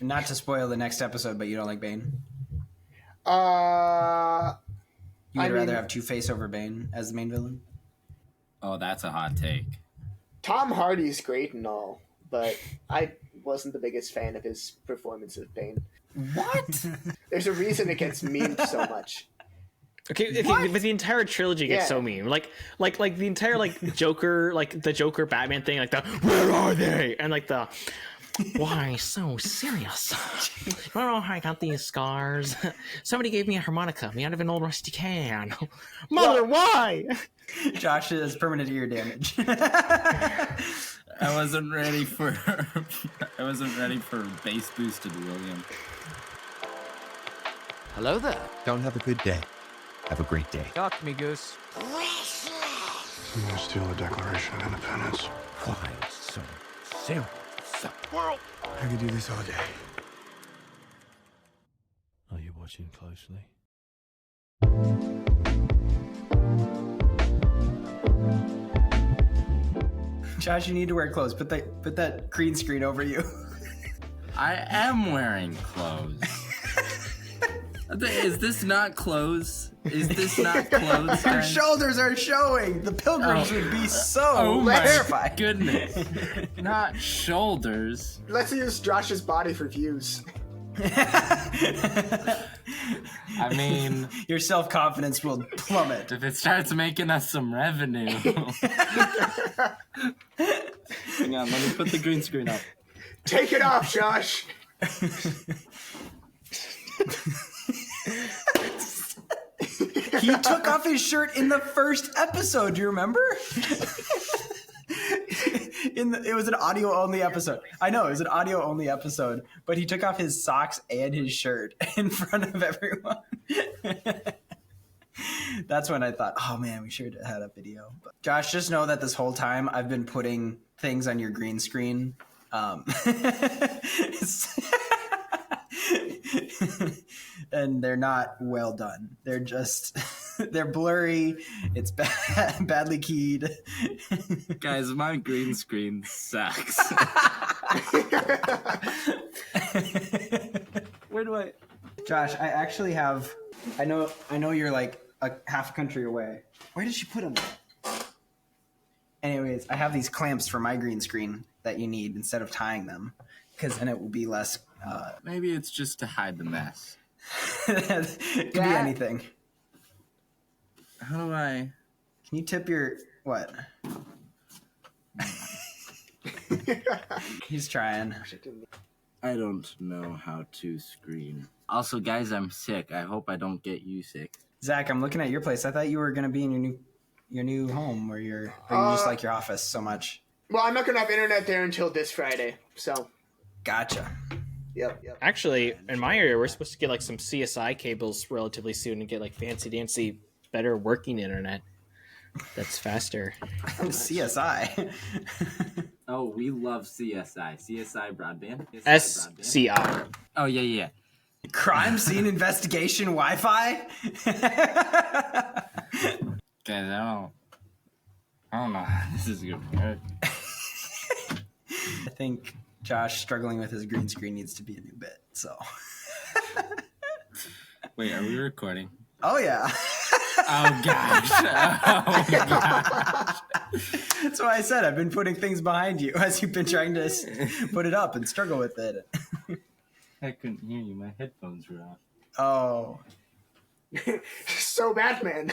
Not to spoil the next episode, but you don't like Bane? You would rather have Two-Face over Bane as the main villain? Oh, that's a hot take. Tom Hardy's great and all, but I wasn't the biggest fan of his performance as Bane. What? There's a reason it gets memed so much. Okay, but the entire trilogy gets so meme. Like the entire Joker, the Joker Batman thing, like the where are they? And like the why so serious? I don't know how I got these scars. Somebody gave me a harmonica made out of an old rusty can. Mother, why? Josh has permanent ear damage. I wasn't ready for bass boosted William. Hello there. Don't have a good day. Have a great day. Talk to me, Goose. I'm gonna steal the Declaration of Independence. Why so serious? I could do this all day. Are you watching closely? Josh, you need to wear clothes. Put that green screen over you. I am wearing clothes. Is this not clothes? Is this not clothes? Your shoulders are showing. The pilgrims would be so terrified. Goodness. Not shoulders. Let's use Josh's body for views. I mean, your self-confidence will plummet if it starts making us some revenue. Hang on, let me put the green screen up. Take it off, Josh. He took off his shirt in the first episode. Do you remember? It was an audio-only episode. I know, it was an audio-only episode, but he took off his socks and his shirt in front of everyone. That's when I thought, oh man, we should have had a video. But Josh, just know that this whole time I've been putting things on your green screen. And they're not well done. They're just, they're blurry. It's badly keyed. Guys, my green screen sucks. Where do I? Josh, I actually have, I know you're like a half a country away. Where did she put them? Anyways, I have these clamps for my green screen that you need instead of tying them, because then it will be less. Maybe it's just to hide the mess. It could be anything. How do I? Can you tip your what? He's trying. I don't know how to screen. Also, guys, I'm sick. I hope I don't get you sick. Zach, I'm looking at your place. I thought you were gonna be in your new home where you just like your office so much. Well, I'm not gonna have internet there until this Friday. So. Gotcha. Yep. Actually, in my area, we're supposed to get like some CSI cables relatively soon and get like fancy dancy, better working internet. That's faster. CSI. Oh, we love CSI. CSI broadband. SCI. Oh yeah. Crime scene investigation Wi-Fi. Guys, I don't know how this is gonna work. I think Josh struggling with his green screen needs to be a new bit. So. Wait, are we recording? Oh yeah. Oh gosh. That's why I said I've been putting things behind you as you've been trying to put it up and struggle with it. I couldn't hear you. My headphones were off. Oh. So Batman.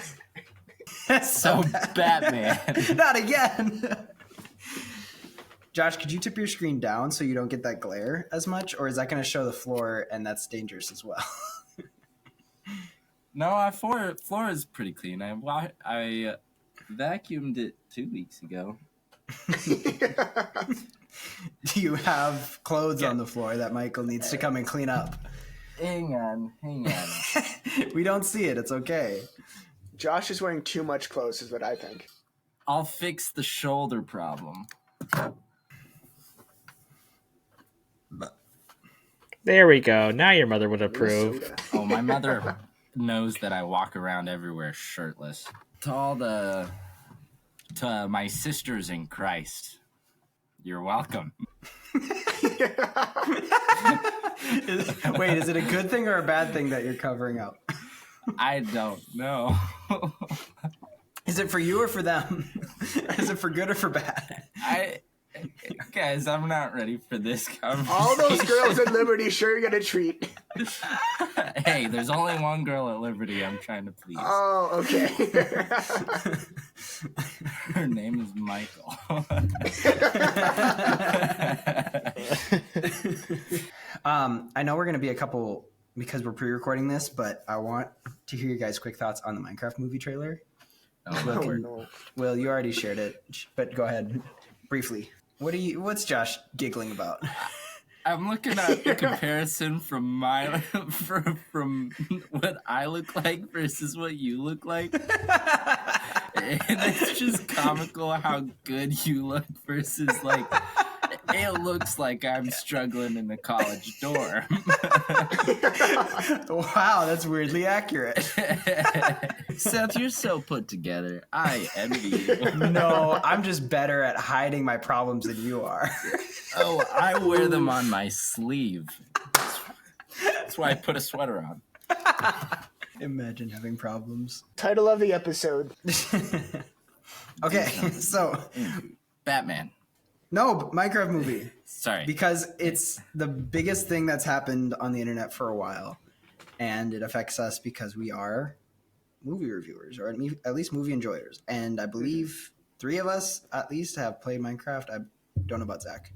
So Batman. Not again. Josh, could you tip your screen down so you don't get that glare as much? Or is that going to show the floor and that's dangerous as well? No, our floor is pretty clean. I vacuumed it 2 weeks ago. Do you have clothes on the floor that Michael needs to come and clean up? Hang on. We don't see it. It's okay. Josh is wearing too much clothes is what I think. I'll fix the shoulder problem. There we go. Now your mother would approve. Oh, my mother knows that I walk around everywhere shirtless. To my sisters in Christ, you're welcome. Wait, is it a good thing or a bad thing that you're covering up? I don't know. Is it for you or for them? Is it for good or for bad? Guys, I'm not ready for this conversation. All those girls at Liberty sure get a treat. Hey, there's only one girl at Liberty I'm trying to please. Oh, okay. Her name is Michael. I know we're going to be a couple because we're pre-recording this, but I want to hear you guys' quick thoughts on the Minecraft movie trailer. Will, you already shared it, but go ahead briefly. What's Josh giggling about? I'm looking at the comparison from from what I look like versus what you look like. And it's just comical how good you look versus like it looks like I'm struggling in the college dorm. Wow, that's weirdly accurate. Seth, you're so put together. I envy you. No, I'm just better at hiding my problems than you are. Oh, I wear them on my sleeve. That's why I put a sweater on. Imagine having problems. Title of the episode. Okay, so Batman. no, Minecraft movie. Sorry. Because it's the biggest thing that's happened on the internet for a while. And it affects us because we are movie reviewers, or at least movie enjoyers. And I believe 3 of us at least have played Minecraft. I don't know about Zach.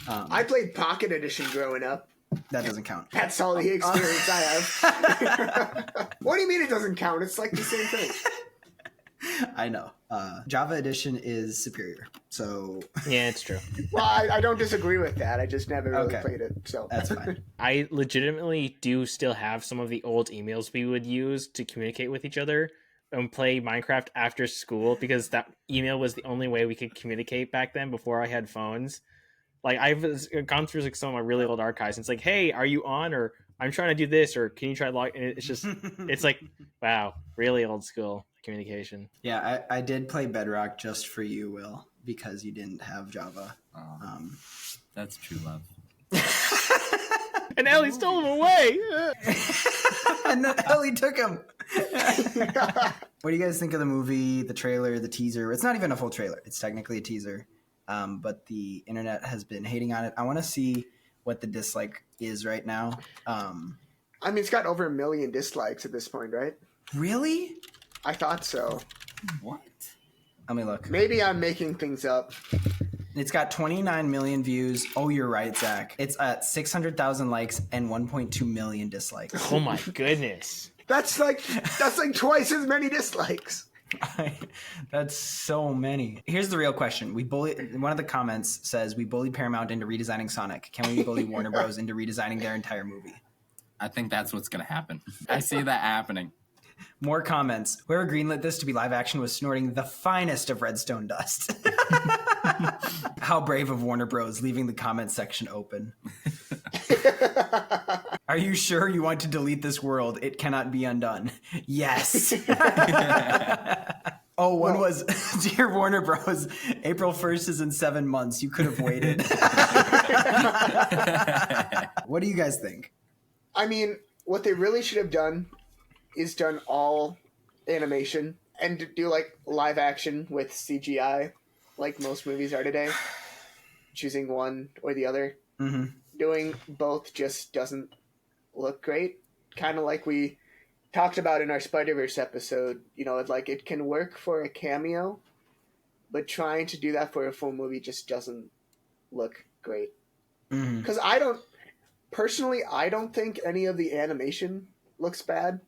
I played Pocket Edition growing up. That doesn't count. That's all the experience I have. What do you mean it doesn't count? It's like the same thing. I know. Java Edition is superior. So Yeah, it's true. Well, I don't disagree with that. I just never really Okay. played it. So that's fine. I legitimately do still have some of the old emails we would use to communicate with each other and play Minecraft after school because that email was the only way we could communicate back then before I had phones. Like I've gone through like some of my really old archives and it's like, hey, are you on? Or I'm trying to do this, or can you try to log? And it's just, it's like, wow, really old school communication. Yeah, I did play Bedrock just for you, Will, because you didn't have Java. That's true love. And Ellie stole him away. And then Ellie took him. What do you guys think of the movie, the trailer, the teaser? It's not even a full trailer. It's technically a teaser. But the internet has been hating on it. I want to see what the dislike is right now. I mean, it's got over 1 million dislikes at this point, right? Really? I thought so. What? Let me look. Maybe I'm making things up. It's got 29 million views. Oh, you're right, Zach. It's at 600,000 likes and 1.2 million dislikes. Oh my goodness. That's like twice as many dislikes. That's so many. Here's the real question. One of the comments says we bullied Paramount into redesigning Sonic. Can we bully Warner Bros. Into redesigning their entire movie? I think that's what's going to happen. I see that happening. More comments. Whoever greenlit this to be live action was snorting the finest of redstone dust. How brave of Warner Bros. Leaving the comment section open. Are you sure you want to delete this world? It cannot be undone. Yes. Oh, one was, dear Warner Bros. April 1st is in 7 months. You could have waited. What do you guys think? I mean, what they really should have done is done all animation and do like live action with CGI, like most movies are today. Choosing one or the other. Mm-hmm. Doing both just doesn't look great. Kind of like we talked about in our Spider-Verse episode. You know, it can work for a cameo, but trying to do that for a full movie just doesn't look great. Because I don't think any of the animation looks bad.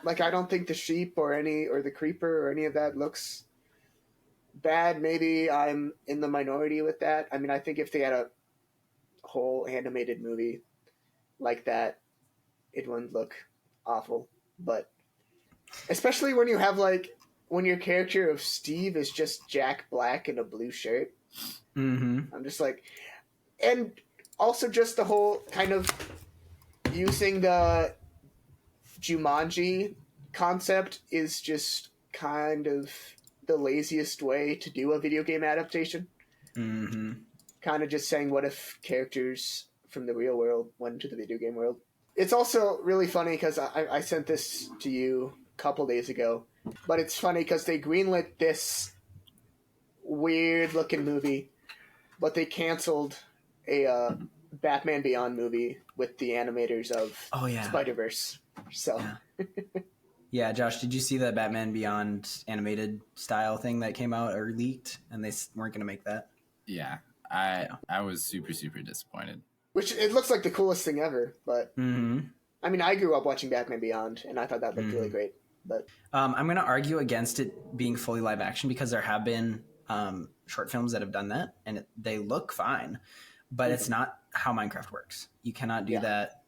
Like, I don't think the sheep or the creeper or any of that looks bad. Maybe I'm in the minority with that. I mean, I think if they had a whole animated movie like that, it wouldn't look awful. But especially when you have when your character of Steve is just Jack Black in a blue shirt. I'm just like, and also just the whole kind of using the Jumanji concept is just kind of the laziest way to do a video game adaptation. Kind of just saying, what if characters from the real world went into the video game world. It's also really funny because I sent this to you a couple days ago, but it's funny because they greenlit this weird-looking movie, but they canceled a Batman Beyond movie with the animators of Spider-Verse. So, yeah, Josh, did you see the Batman Beyond animated style thing that came out or leaked, and they weren't going to make that? Yeah, I was super, super disappointed. Which, it looks like the coolest thing ever, but... Mm-hmm. I mean, I grew up watching Batman Beyond, and I thought that looked really great. But I'm going to argue against it being fully live action because there have been short films that have done that, and they look fine, but it's not how Minecraft works. You cannot do that.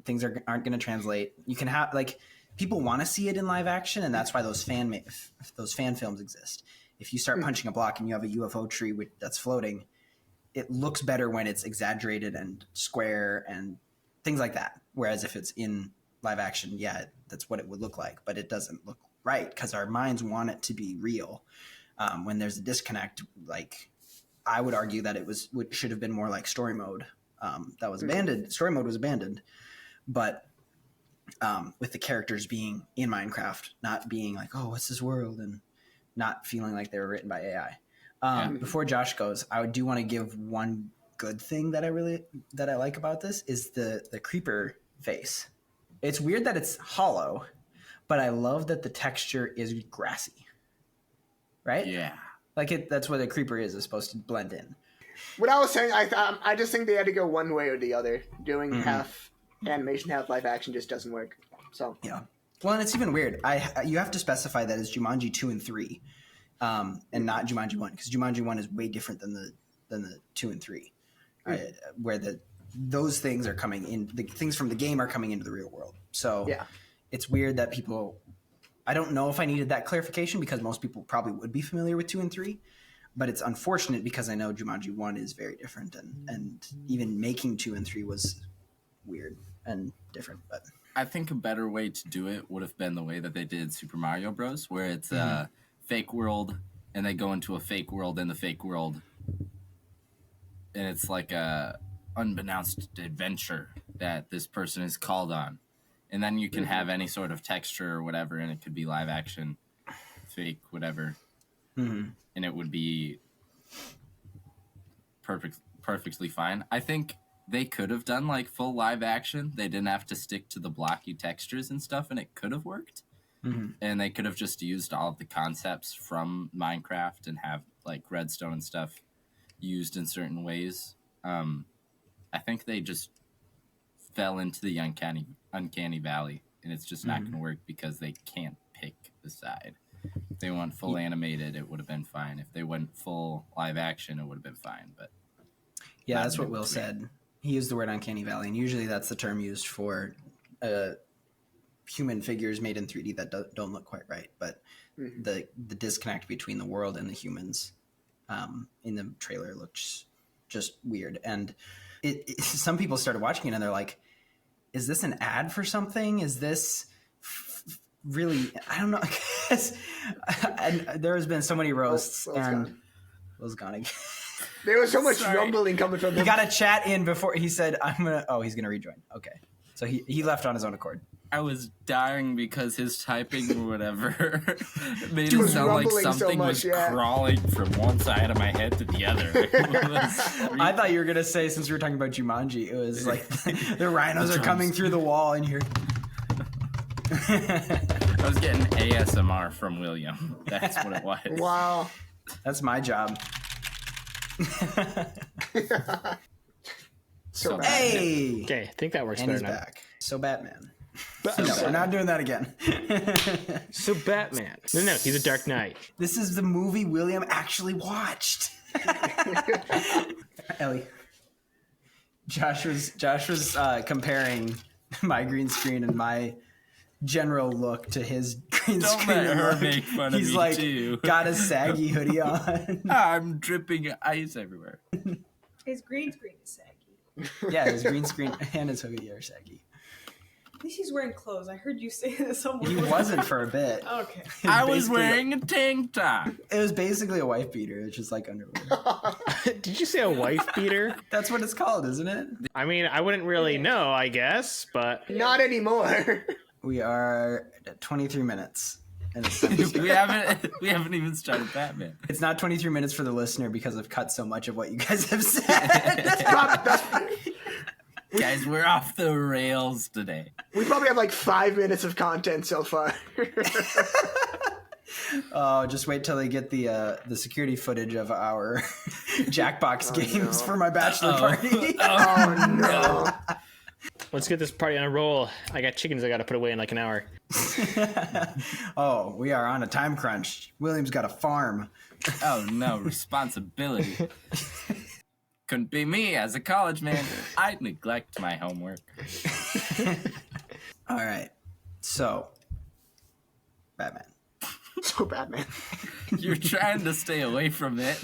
Things aren't going to translate. You can have, like, people want to see it in live action, and that's why those fan films exist. If you start punching a block and you have a UFO tree that's floating, it looks better when it's exaggerated and square and things like that. Whereas if it's in live action, that's what it would look like, but it doesn't look right because our minds want it to be real. When there's a disconnect, like I would argue that it should have been more like story mode. That was abandoned. Story mode was abandoned, but with the characters being in Minecraft, not being like, oh, what's this world, and not feeling like they were written by AI. Before Josh goes, I do want to give one good thing that I like about this is the creeper face. It's weird that it's hollow, but I love that the texture is grassy. Right? Yeah. Like that's what a creeper is supposed to blend in. What I was saying, I just think they had to go one way or the other. Doing half animation, half live action just doesn't work. So yeah. Well, and it's even weird. You have to specify that it's Jumanji 2 and 3, and not Jumanji 1, because Jumanji 1 is way different than the 2 and 3, where those things are coming in. The things from the game are coming into the real world. So it's weird that people. I don't know if I needed that clarification because most people probably would be familiar with 2 and 3, but it's unfortunate because I know Jumanji 1 is very different, and even making 2 and 3 was weird and different. But I think a better way to do it would have been the way that they did Super Mario Bros., where it's a fake world, and they go into a fake world in the fake world, and it's like a unbeknownst adventure that this person is called on. And then you can have any sort of texture or whatever, and it could be live action, fake, whatever. And it would be perfectly fine. I think they could have done like full live action. They didn't have to stick to the blocky textures and stuff, and it could have worked. And they could have just used all of the concepts from Minecraft and have like redstone and stuff used in certain ways. I think they just fell into the uncanny valley, and it's just not going to work because they can't pick the side. If they went full animated, it would have been fine. If they went full live action, it would have been fine. But yeah, that's what Will said. He used the word uncanny valley, and usually that's the term used for human figures made in 3D that don't look quite right. But the disconnect between the world and the humans in the trailer looks just weird. And some people started watching it, and they're like, is this an ad for something? Is this really? I don't know. I guess. And there has been so many roasts, and Will's gone again. There was so much rumbling coming from him. He got a chat in before he said, he's gonna rejoin. Okay. So he left on his own accord. I was dying because his typing or whatever made it sound like something was crawling from one side of my head to the other. I thought you were going to say, since we were talking about Jumanji, it was like the rhinos are coming through the wall and you're... I was getting ASMR from William. That's what it was. Wow. That's my job. So hey! Okay, I think that works and better he's now. back. So Batman. No, we're not doing that again. So Batman. No, he's a Dark Knight. This is the movie William actually watched. Ellie. Josh was comparing my green screen and my general look to his green Don't screen. let her make fun of He's me like, too. got a saggy hoodie on. I'm dripping ice everywhere. His green screen is saggy. Yeah, his green screen and his hoodie are saggy. At least he's wearing clothes. I heard you say that somewhere. He wasn't for a bit. Okay. I was wearing a tank top. It was basically a wife beater. It's just like underwear. Did you say a wife beater? That's what it's called, isn't it? I mean, I wouldn't really know, I guess, but Not anymore. We are at 23 minutes. And it's, we haven't even started Batman. it's not 23 minutes for the listener because I've cut so much of what you guys have said. Guys, we're off the rails today. We probably have like 5 minutes of content so far. Oh, just wait till they get the security footage of our Jackbox games for my bachelor party. Oh no. let's get this party on a roll. I got chickens I gotta put away in like an hour. Oh, we are on a time crunch. William's got a farm. Oh no, responsibility. Couldn't be me as a college man. I'd neglect my homework. All right. So, Batman. So Batman. You're trying to stay away from it.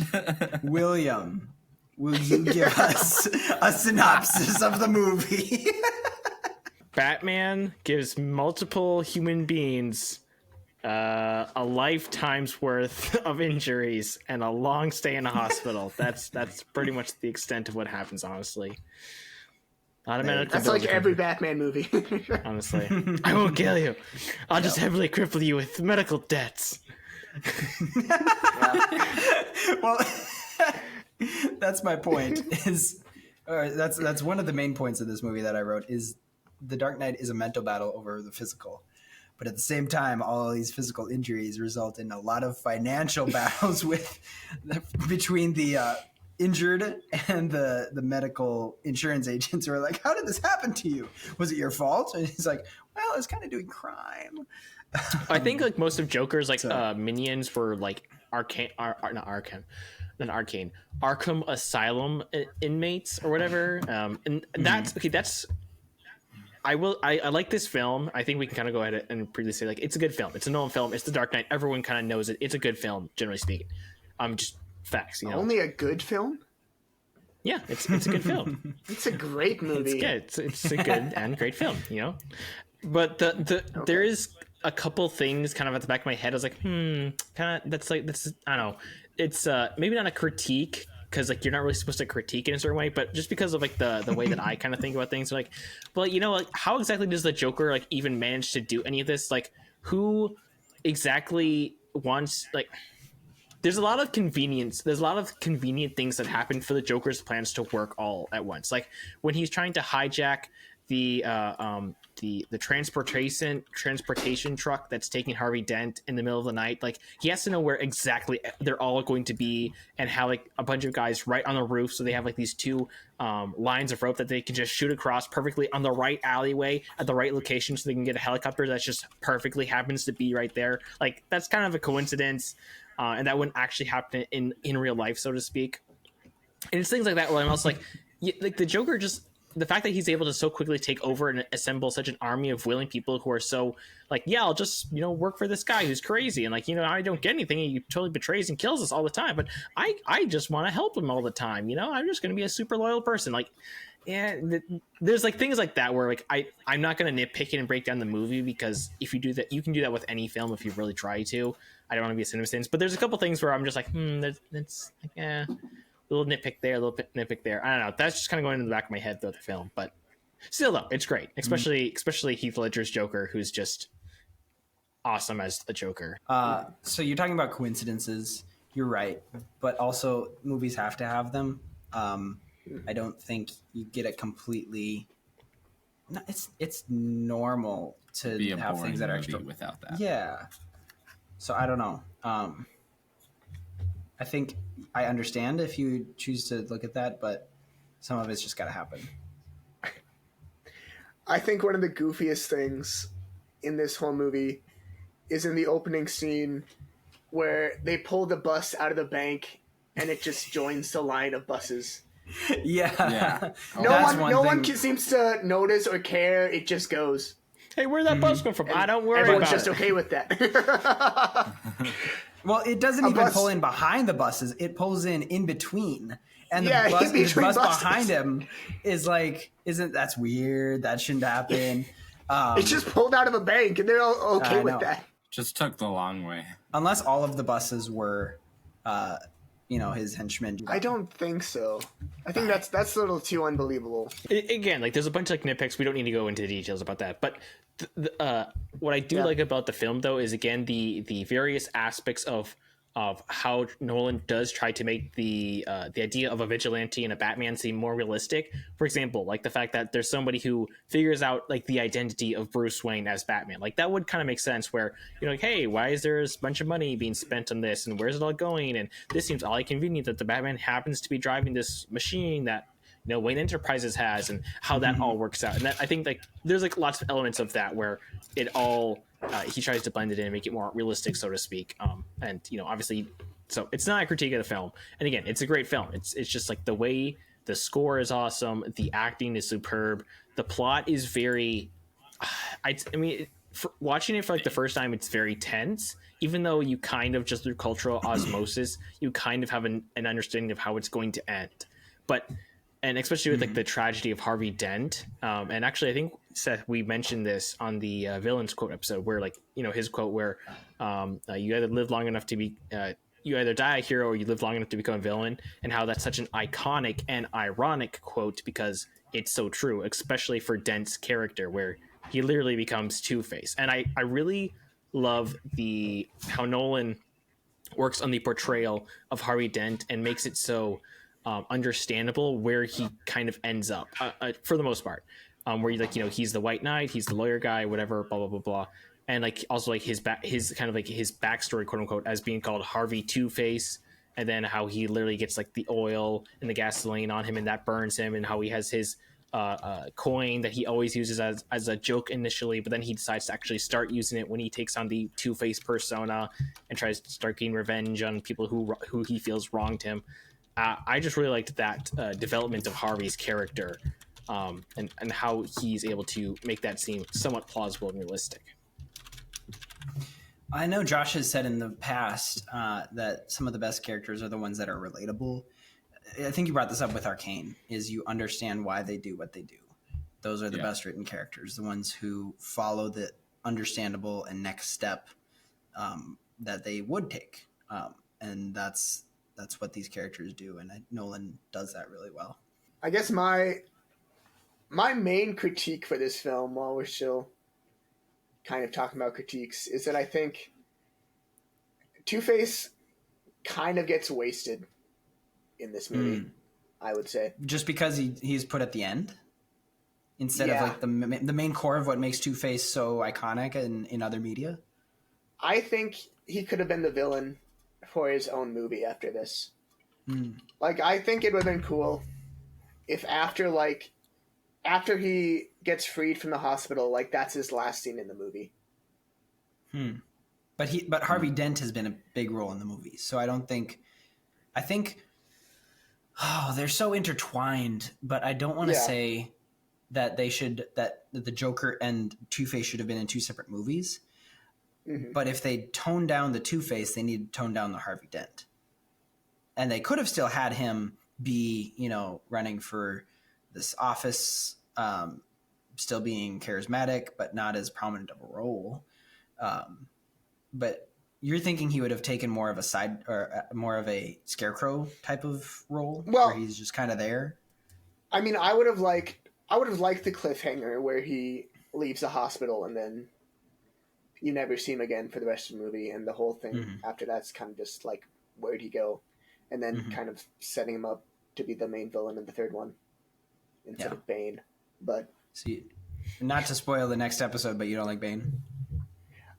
William, will you give us a synopsis of the movie? Batman gives multiple human beings a lifetime's worth of injuries and a long stay in a hospital. That's pretty much the extent of what happens, honestly. Not a medical That's like every Batman movie. honestly. I won't kill you. I'll just heavily cripple you with medical debts. Well, that's my point. That's one of the main points of this movie that I wrote is The Dark Knight is a mental battle over the physical. But at the same time, all of these physical injuries result in a lot of financial battles between the injured and the medical insurance agents who are like, how did this happen to you? Was it your fault? And he's like, well, I was kind of doing crime. I think like most of Joker's minions were like Arkham Asylum inmates or whatever. And that's okay. That's I like this film. I think we can kind of go ahead and previously say like it's a good film. It's a Nolan film. It's The Dark Knight. Everyone kind of knows it. It's a good film, generally speaking. Just facts. You know, Only a good film? yeah, it's a good film. It's a great movie. It's a good and great film. You know, but there is a couple things kind of at the back of my head. I was like, kind of that's I don't know. It's maybe not a critique. Because like you're not really supposed to critique in a certain way, but just because of like the way that I kind of think about things, like, well, you know, like how exactly does the Joker like even manage to do any of this? Like, who exactly wants like? There's a lot of convenience. There's a lot of convenient things that happen for the Joker's plans to work all at once. Like when he's trying to hijack the transportation truck that's taking Harvey Dent in the middle of the night. Like he has to know where exactly they're all going to be and have like a bunch of guys right on the roof. So they have like these two lines of rope that they can just shoot across perfectly on the right alleyway at the right location. So they can get a helicopter that just perfectly happens to be right there. Like that's kind of a coincidence. And that wouldn't actually happen in real life, so to speak. And it's things like that where I'm also like the Joker just, the fact that he's able to so quickly take over and assemble such an army of willing people who are so like, yeah, I'll just, you know, work for this guy who's crazy. And like, you know, I don't get anything. He totally betrays and kills us all the time. But I just want to help him all the time. You know, I'm just going to be a super loyal person. Like, yeah, there's like things like that where like, I'm not going to nitpick it and break down the movie because if you do that, you can do that with any film if you really try to. I don't want to be a cinema. But there's a couple things where I'm just like, that's like, yeah. A little nitpick there, a little nitpick there. I don't know. That's just kind of going in the back of my head throughout the film, but still, though, it's great. Especially Heath Ledger's Joker, who's just awesome as the Joker. So you're talking about coincidences. You're right, but also movies have to have them. I don't think you get it completely. No, it's normal to Be a have boring things that are movie extra. without that. Yeah. So I don't know. I think I understand if you choose to look at that, but some of it's just got to happen. I think one of the goofiest things in this whole movie is in the opening scene where they pull the bus out of the bank and it just joins the line of buses. Yeah. No one seems to notice or care. It just goes. Hey, where'd that bus come from? I don't worry Everyone's about just it. okay with that. Well, it doesn't even pull in behind the buses. It pulls in between. And the bus buses. behind him is like, that's weird. That shouldn't happen. It's just pulled out of a bank, and they're all okay with know. that. Just took the long way. Unless all of the buses were, his henchmen. I don't think so. I think that's a little too unbelievable. Again, like there's a bunch of like nitpicks. We don't need to go into details about that. But what I do like about the film, though, is again the various aspects of how Nolan does try to make the idea of a vigilante and a Batman seem more realistic. For example, like the fact that there's somebody who figures out like the identity of Bruce Wayne as Batman. Like that would kind of make sense where you're like, hey, why is there a bunch of money being spent on this and where's it all going? And this seems oddly convenient that the Batman happens to be driving this machine that Wayne Enterprises has, and how that all works out. And that, I think like there's like lots of elements of that where it all he tries to blend it in and make it more realistic, so to speak. And obviously, so it's not a critique of the film. And again, it's a great film. It's just like the way the score is awesome, the acting is superb, the plot is very. I mean, watching it for like the first time, it's very tense. Even though you kind of just through cultural osmosis, you kind of have an understanding of how it's going to end, and especially with like the tragedy of Harvey Dent. And actually, I think Seth, we mentioned this on the villains quote episode, where like his quote where you either live long enough to be you either die a hero or you live long enough to become a villain, and how that's such an iconic and ironic quote because it's so true, especially for Dent's character where he literally becomes Two-Face. And I really love how Nolan works on the portrayal of Harvey Dent and makes it so understandable where he kind of ends up for the most part, where he's the White Knight, he's the lawyer guy, whatever, blah blah blah blah, and like also like his kind of like his backstory, quote unquote, as being called Harvey Two-Face, and then how he literally gets like the oil and the gasoline on him and that burns him, and how he has his coin that he always uses as a joke initially, but then he decides to actually start using it when he takes on the Two-Face persona and tries to start getting revenge on people who he feels wronged him. I just really liked that development of Harvey's character, and how he's able to make that seem somewhat plausible and realistic. I know Josh has said in the past that some of the best characters are the ones that are relatable. I think you brought this up with Arcane, is you understand why they do what they do. Those are the best written characters, the ones who follow the understandable and next step that they would take. And that's what these characters do, and Nolan does that really well. I guess my main critique for this film, while we're still kind of talking about critiques, is that I think Two-Face kind of gets wasted in this movie, I would say. Just because he's put at the end? Instead of like the main core of what makes Two-Face so iconic in other media? I think he could have been the villain for his own movie after this. Like, I think it would have been cool if after he gets freed from the hospital, like that's his last scene in the movie. But Harvey Dent has been a big role in the movie, so I think they're so intertwined, but I don't want to say that that the Joker and Two-Face should have been in two separate movies. But if they tone down the Two-Face, they need to tone down the Harvey Dent. And they could have still had him be, running for this office, still being charismatic, but not as prominent of a role. But you're thinking he would have taken more of a side or more of a Scarecrow type of role, where he's just kind of there? I mean, I would have liked the cliffhanger where he leaves the hospital and then you never see him again for the rest of the movie, and the whole thing after that's kind of just like, where'd he go? And then kind of setting him up to be the main villain in the third one instead of Bane. But see, not to spoil the next episode, but you don't like Bane?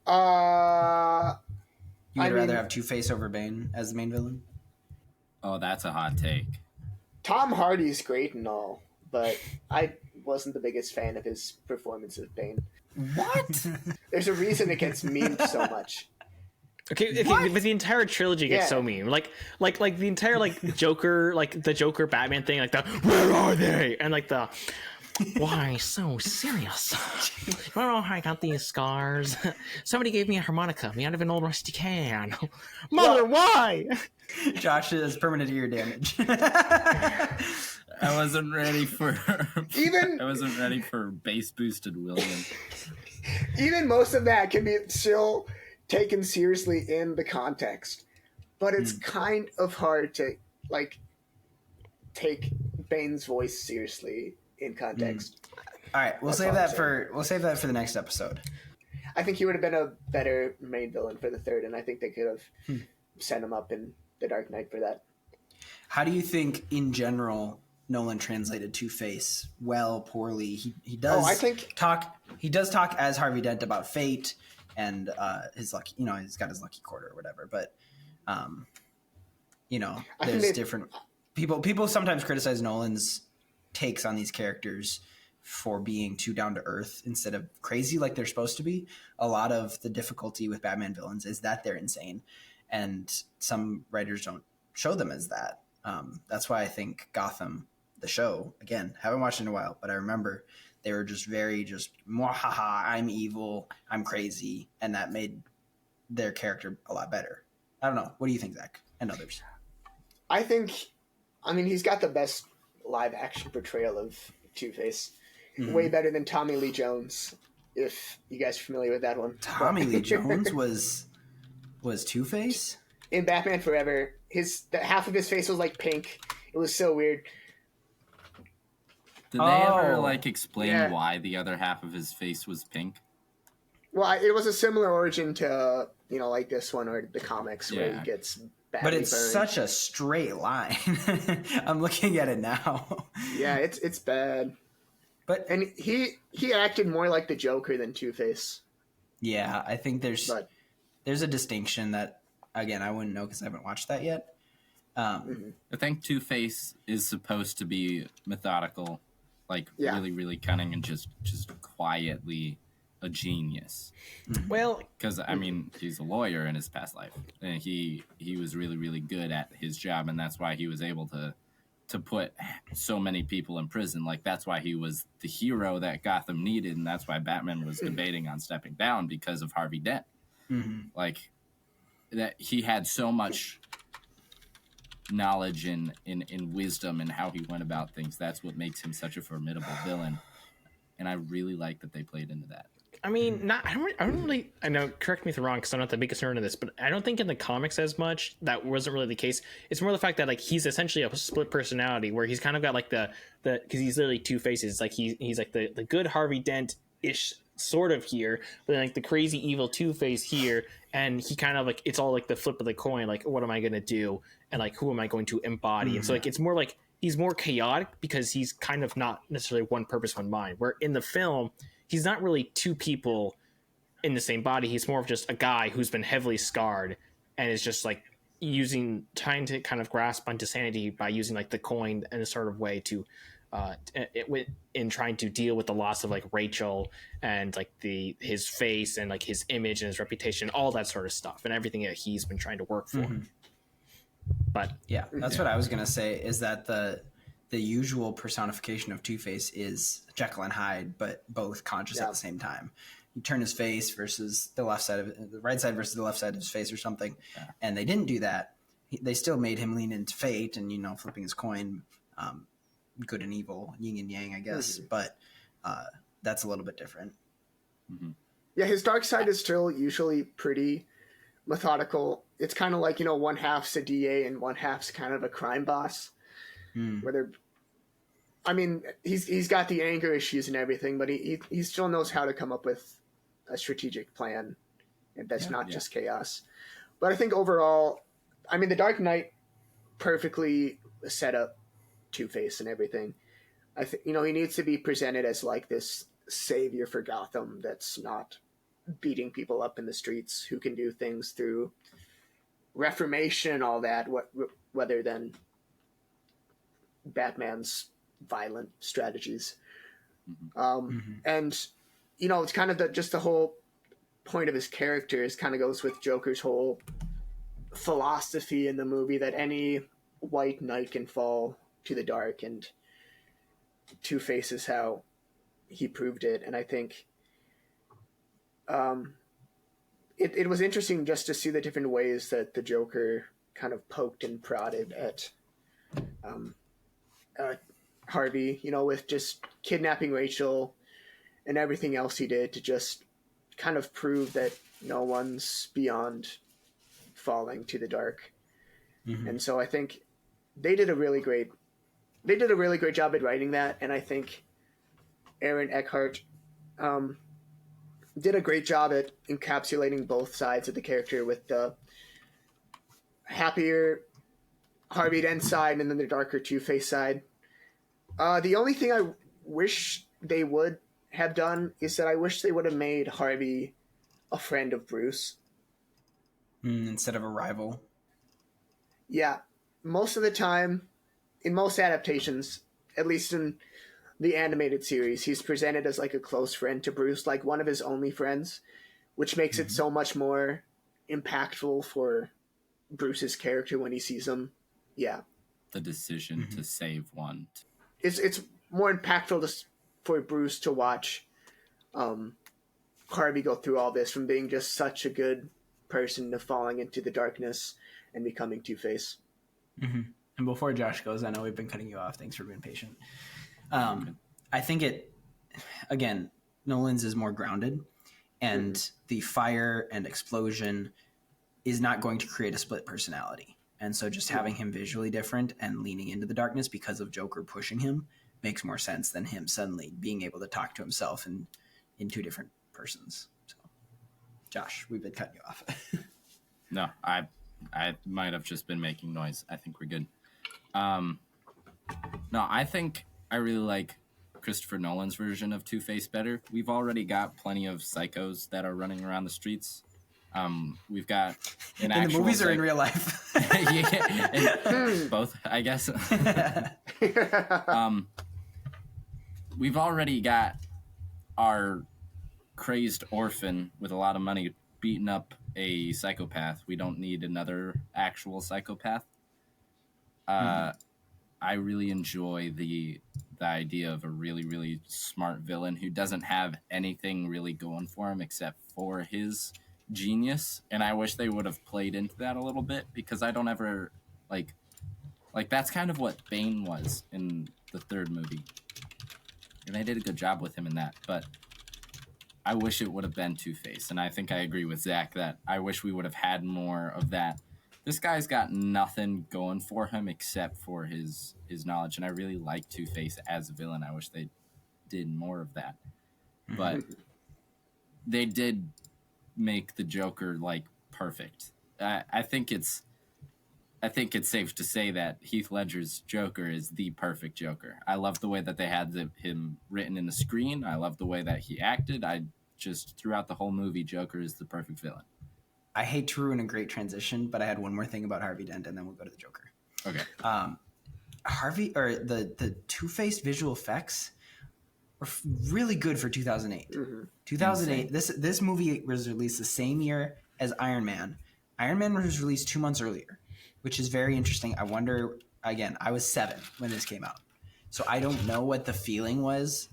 You would rather have Two-Face over Bane as the main villain? Oh, that's a hot take. Tom Hardy's great and all, but I wasn't the biggest fan of his performance as Bane. What? There's a reason it gets memed so much. Okay, but the entire trilogy gets so meme. Like the entire Joker, like the Joker Batman thing, like the where are they? And like the Why so serious? You don't know how I got these scars? Somebody gave me a harmonica made out of an old rusty can. Mother, why? Josh has permanent ear damage. I wasn't ready for Even- I wasn't ready for bass boosted William. Even most of that can be still taken seriously in the context, but it's kind of hard to like take Bane's voice seriously in context. All right, we'll That's save all that I'm for the next episode. I think he would have been a better main villain for the third, and I think they could have set him up in The Dark Knight for that. How do you think, in general, Nolan translated Two-Face? Well, poorly. He does. I think He does talk as Harvey Dent about fate and his lucky. He's got his lucky quarter or whatever. But there's different people. People sometimes criticize Nolan's takes on these characters for being too down to earth instead of crazy like they're supposed to be. A lot of the difficulty with Batman villains is that they're insane, and some writers don't show them as that. That's why I think Gotham, the show, again, haven't watched it in a while, but I remember they were just very haha, I'm evil, I'm crazy, and that made their character a lot better. I don't know. What do you think, Zach, and others? I think, he's got the best live action portrayal of Two-Face. Mm-hmm. Way better than Tommy Lee Jones, if you guys are familiar with that one. Tommy Lee Jones was Two-Face? In Batman Forever, half of his face was like pink. It was so weird. Did they ever explain why the other half of his face was pink? Well, it was a similar origin to like this one or the comics where he gets badly But it's burned. such a straight line. I'm looking at it now. Yeah, it's bad. And he acted more like the Joker than Two-Face. Yeah, I think there's a distinction that, again, I wouldn't know because I haven't watched that yet. I think Two-Face is supposed to be methodical, really, really cunning, and just quietly a genius. Well, because he's a lawyer in his past life, and he was really, really good at his job, and that's why he was able to put so many people in prison. That's why he was the hero that Gotham needed, and that's why Batman was debating on stepping down because of Harvey Dent. That he had so much knowledge and wisdom and how he went about things. That's what makes him such a formidable villain, and I really like that they played into that. I don't really. I know. Correct me if I'm wrong, because I'm not the biggest nerd in this, but I don't think in the comics as much that wasn't really the case. It's more the fact that he's essentially a split personality, where he's kind of got the because he's literally two faces. He's like the good Harvey Dent ish sort of here, but then the crazy evil Two-Face here, and he kind of it's all the flip of the coin. What am I gonna do, and who am I going to embody? And so it's more he's more chaotic because he's kind of not necessarily one purpose, one mind. Where in the film, he's not really two people in the same body. He's more of just a guy who's been heavily scarred and is just trying to kind of grasp onto sanity by using the coin in a sort of way to in trying to deal with the loss of Rachel and his face and his image and his reputation, all that sort of stuff, and everything that he's been trying to work for. But yeah, that's what I was gonna say, is that the usual personification of Two-Face is Jekyll and Hyde, but both conscious at the same time. You turn his face versus the left side of the right side versus the left side of his face or something, and they didn't do that. They still made him lean into fate and flipping his coin, good and evil, yin and yang, I guess. But that's a little bit different. Yeah, his dark side is still usually pretty methodical. It's kind of one half's a DA and one half's kind of a crime boss. Where he's got the anger issues and everything, but he still knows how to come up with a strategic plan, and that's not just chaos. But I think overall, The Dark Knight perfectly set up Two-Face and everything. I think he needs to be presented as this savior for Gotham that's not beating people up in the streets, who can do things through reformation and all that, rather than Batman's violent strategies. And it's kind of the whole point of his character is kind of goes with Joker's whole philosophy in the movie that any white knight can fall to the dark, and Two-Face is how he proved it. And I think it was interesting just to see the different ways that the Joker kind of poked and prodded at Harvey, you know, with just kidnapping Rachel and everything else he did to just kind of prove that no one's beyond falling to the dark. Mm-hmm. And so I think they did a really great job at writing that, and I think Aaron Eckhart did a great job at encapsulating both sides of the character, with the happier Harvey Dent side and then the darker Two-Face side. The only thing I wish they would have done is that I wish they would have made Harvey a friend of Bruce. Instead of a rival. Yeah. Most of the time, in most adaptations, at least in the animated series, he's presented as like a close friend to Bruce, like one of his only friends, which makes it so much more impactful for Bruce's character when he sees him. Yeah. The decision to save one. It's more impactful for Bruce to watch Harvey go through all this, from being just such a good person to falling into the darkness and becoming Two-Face. Mm-hmm. And before Josh goes, I know we've been cutting you off. Thanks for being patient. I think again, Nolan's is more grounded, and the fire and explosion is not going to create a split personality. And so just having him visually different and leaning into the darkness because of Joker pushing him makes more sense than him suddenly being able to talk to himself in two different persons. So, Josh, we've been cutting you off. No, I might have just been making noise. I think we're good. No, I think I really like Christopher Nolan's version of Two-Face better. We've already got plenty of psychos that are running around the streets. We've got an and the movies are in real life. Yeah, both, I guess. We've already got our crazed orphan with a lot of money beating up a psychopath. We don't need another actual psychopath. I really enjoy the idea of a really, really smart villain who doesn't have anything really going for him except for his genius. And I wish they would have played into that a little bit, because I don't ever like that's kind of what Bane was in the third movie. And they did a good job with him in that, but I wish it would have been Two-Face. And I think I agree with Zach that I wish we would have had more of that. This guy's got nothing going for him except for his knowledge, and I really like Two-Face as a villain. I wish they did more of that. But they did make the Joker like perfect. I think it's safe to say that Heath Ledger's Joker is the perfect Joker. I love the way that they had him written in the screen. I love the way that he acted. I just, throughout the whole movie, Joker is the perfect villain. I hate to ruin a great transition, but I had one more thing about Harvey Dent, and then we'll go to the Joker. Okay. The Two-Face visual effects were really good for 2008. 2008. This movie was released the same year as Iron Man. Iron Man was released 2 months earlier, which is very interesting. I wonder, again, I was 7 when this came out, so I don't know what the feeling was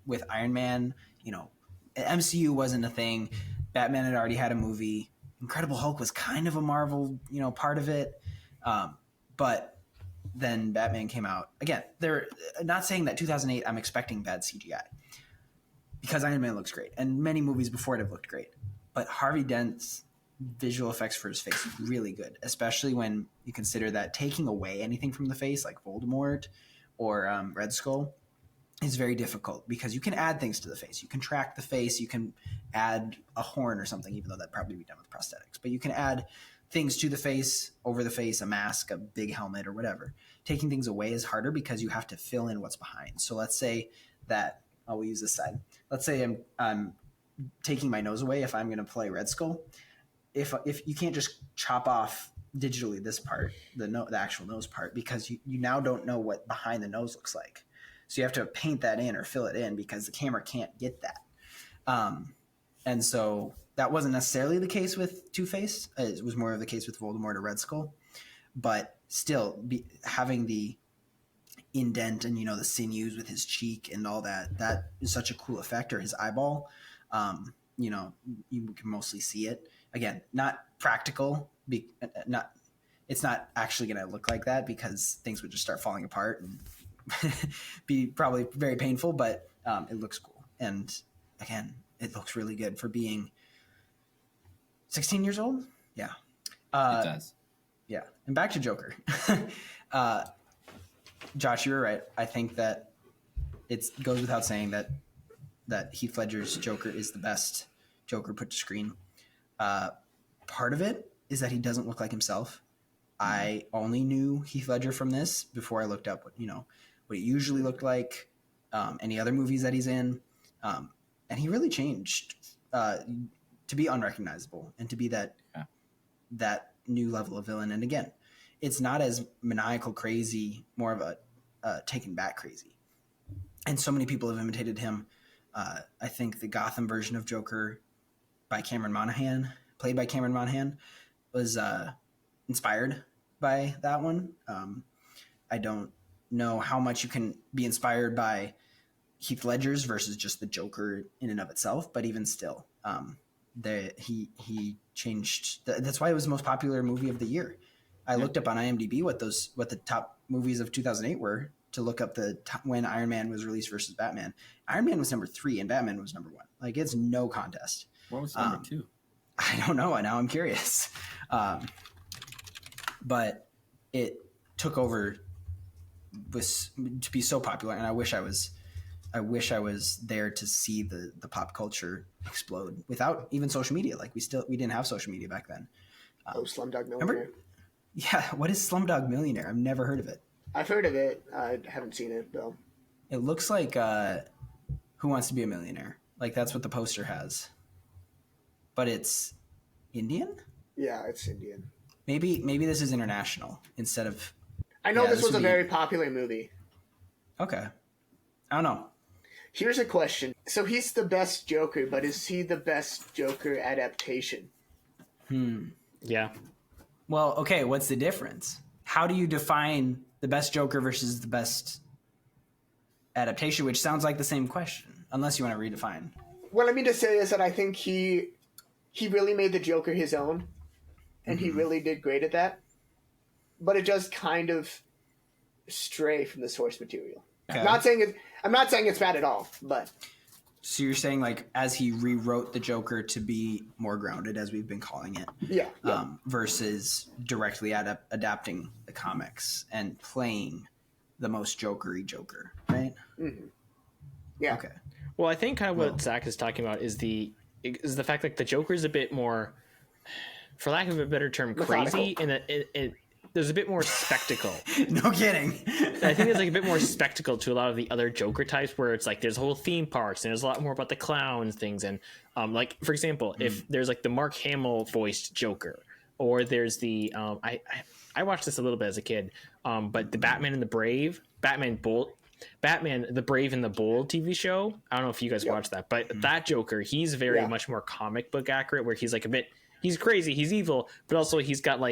with Iron Man. You know, MCU wasn't a thing. Batman had already had a movie. Incredible Hulk was kind of a Marvel, part of it. But then Batman came out. Again, they're not saying that 2008 I'm expecting bad CGI, because Iron Man looks great, and many movies before it have looked great. But Harvey Dent's visual effects for his face is really good, especially when you consider that taking away anything from the face, like Voldemort or Red Skull, is very difficult, because you can add things to the face. You can track the face. You can add a horn or something, even though that'd probably be done with prosthetics. But you can add things to the face, over the face, a mask, a big helmet, or whatever. Taking things away is harder because you have to fill in what's behind. So let's say that, we'll use this side. Let's say I'm taking my nose away if I'm going to play Red Skull. If you can't just chop off digitally this part, the actual nose part, because you now don't know what behind the nose looks like. So you have to paint that in or fill it in, because the camera can't get that. And so that wasn't necessarily the case with Two-Face. It was more of the case with Voldemort or Red Skull. But still, having the indent and the sinews with his cheek and all that. That is such a cool effect, or his eyeball. You can mostly see it. Again, not practical. It's not actually going to look like that because things would just start falling apart and be probably very painful. But it looks cool, and again, it looks really good for being 16 years old. Yeah, it does. Yeah, and back to Joker. Josh, you're right. I think that it goes without saying that Heath Ledger's Joker is the best Joker put to screen. Part of it is that he doesn't look like himself. I only knew Heath Ledger from this before I looked up what he usually looked like, any other movies that he's in, and he really changed to be unrecognizable and to be that new level of villain. And again, it's not as maniacal crazy, more of a taken back crazy. And so many people have imitated him. I think the Gotham version of Joker by played by Cameron Monaghan, was inspired by that one. I don't know how much you can be inspired by Heath Ledger's versus just the Joker in and of itself, but even still, he changed. That's why it was the most popular movie of the year. I looked up on IMDb what the top movies of 2008 were to look up when Iron Man was released versus Batman. Iron Man was number 3 and Batman was number 1. Like, it's no contest. What was number 2? I don't know. Now I'm curious. But it took over to be so popular, and I wish I was there to see the pop culture explode without even social media. Like we didn't have social media back then. Slumdog Millionaire. Yeah, what is Slumdog Millionaire? I've never heard of it. I've heard of it. I haven't seen it though. It looks like Who Wants to Be a Millionaire? Like that's what the poster has. But it's Indian? Yeah, it's Indian. Maybe this is international instead of. I know this was a very popular movie. Okay. I don't know. Here's a question. So he's the best Joker, but is he the best Joker adaptation? Yeah. Well, okay, what's the difference? How do you define the best Joker versus the best adaptation, which sounds like the same question, unless you want to redefine. What I mean to say is that I think he really made the Joker his own, and he really did great at that. But it does kind of stray from the source material. Okay. I'm not saying it's bad at all, but. So you're saying, like, as he rewrote the Joker to be more grounded, as we've been calling it, versus directly adapting the comics and playing the most Joker-y Joker, right? Mm-hmm. Yeah. Okay. Well, I think kind of what Zach is talking about is the fact that the Joker is a bit more, for lack of a better term, crazy, and that there's a bit more spectacle. No kidding. I think there's like a bit more spectacle to a lot of the other Joker types, where it's like there's whole theme parks and there's a lot more about the clowns things, and like for example, if there's like the Mark Hamill voiced Joker, or there's the I watched this a little bit as a kid, but the Batman and the Brave, Batman the Brave and the Bold TV show. I don't know if you guys watched that, but that Joker, he's very much more comic book accurate, where he's like he's crazy, he's evil, but also he's got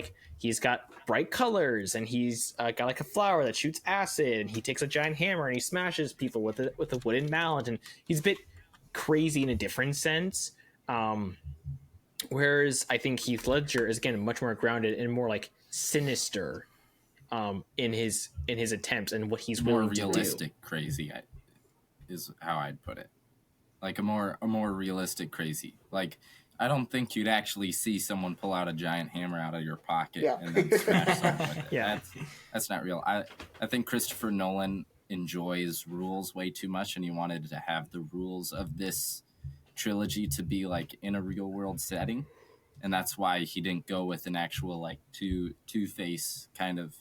bright colors, and he's got like a flower that shoots acid, and he takes a giant hammer and he smashes people with a wooden mallet, and he's a bit crazy in a different sense. Whereas I think Heath Ledger is again much more grounded and more like sinister in his attempts and what he's more willing realistic to do. Crazy is how I'd put it. Like a more realistic crazy. Like, I don't think you'd actually see someone pull out a giant hammer out of your pocket and then smash someone with it. Yeah. That's not real. I think Christopher Nolan enjoys rules way too much, and he wanted to have the rules of this trilogy to be like in a real world setting, and that's why he didn't go with an actual like two-face kind of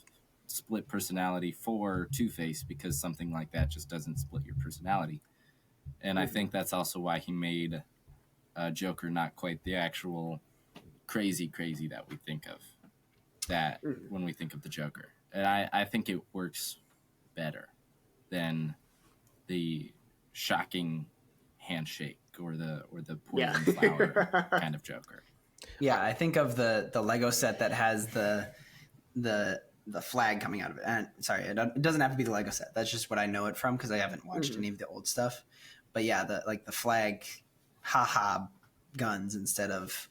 split personality for Two-Face, because something like that just doesn't split your personality. And I think that's also why he made Joker not quite the actual crazy that we think of when we think of the Joker. And I think it works better than the shocking handshake or the poison flower kind of Joker. Yeah, I think of the Lego set that has the the flag coming out of it. And sorry, it doesn't have to be the Lego set. That's just what I know it from because I haven't watched any of the old stuff. But yeah, the flag, haha, guns instead of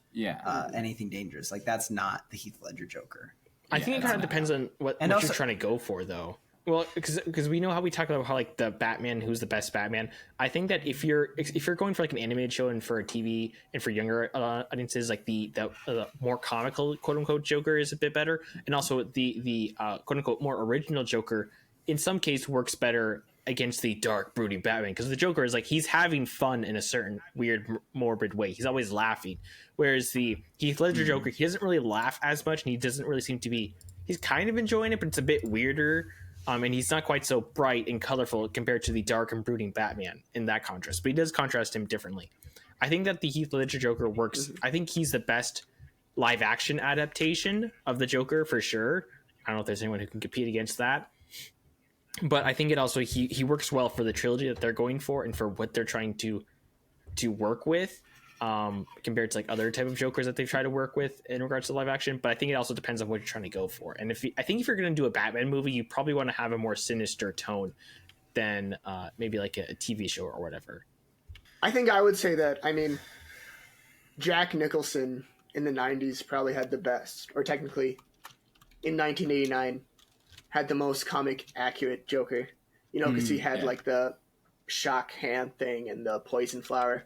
anything dangerous. Like that's not the Heath Ledger Joker. I think it kind of depends on what you're trying to go for, though. Well, because we know how we talk about how like the Batman, who's the best Batman. I think that if you're going for like an animated show and for a TV and for younger audiences, like the more comical quote unquote Joker is a bit better, and also the quote unquote more original Joker in some case works better against the dark brooding Batman, because the Joker is like he's having fun in a certain weird morbid way. He's always laughing, whereas the Heath Ledger Joker, he doesn't really laugh as much, and he doesn't really seem to be. He's kind of enjoying it, but it's a bit weirder. And he's not quite so bright and colorful compared to the dark and brooding Batman in that contrast, but he does contrast him differently. I think that the Heath Ledger Joker works. I think he's the best live action adaptation of the Joker for sure. I don't know if there's anyone who can compete against that, but I think it also, he works well for the trilogy that they're going for and for what they're trying to work with. Compared to like other type of Jokers that they've tried to work with in regards to live action. But I think it also depends on what you're trying to go for. And I think if you're going to do a Batman movie, you probably want to have a more sinister tone than maybe like a TV show or whatever. I think I would say that, I mean, Jack Nicholson in the 90s probably had the best, or technically in 1989 had the most comic accurate Joker, you know, because he had like the shock hand thing and the poison flower.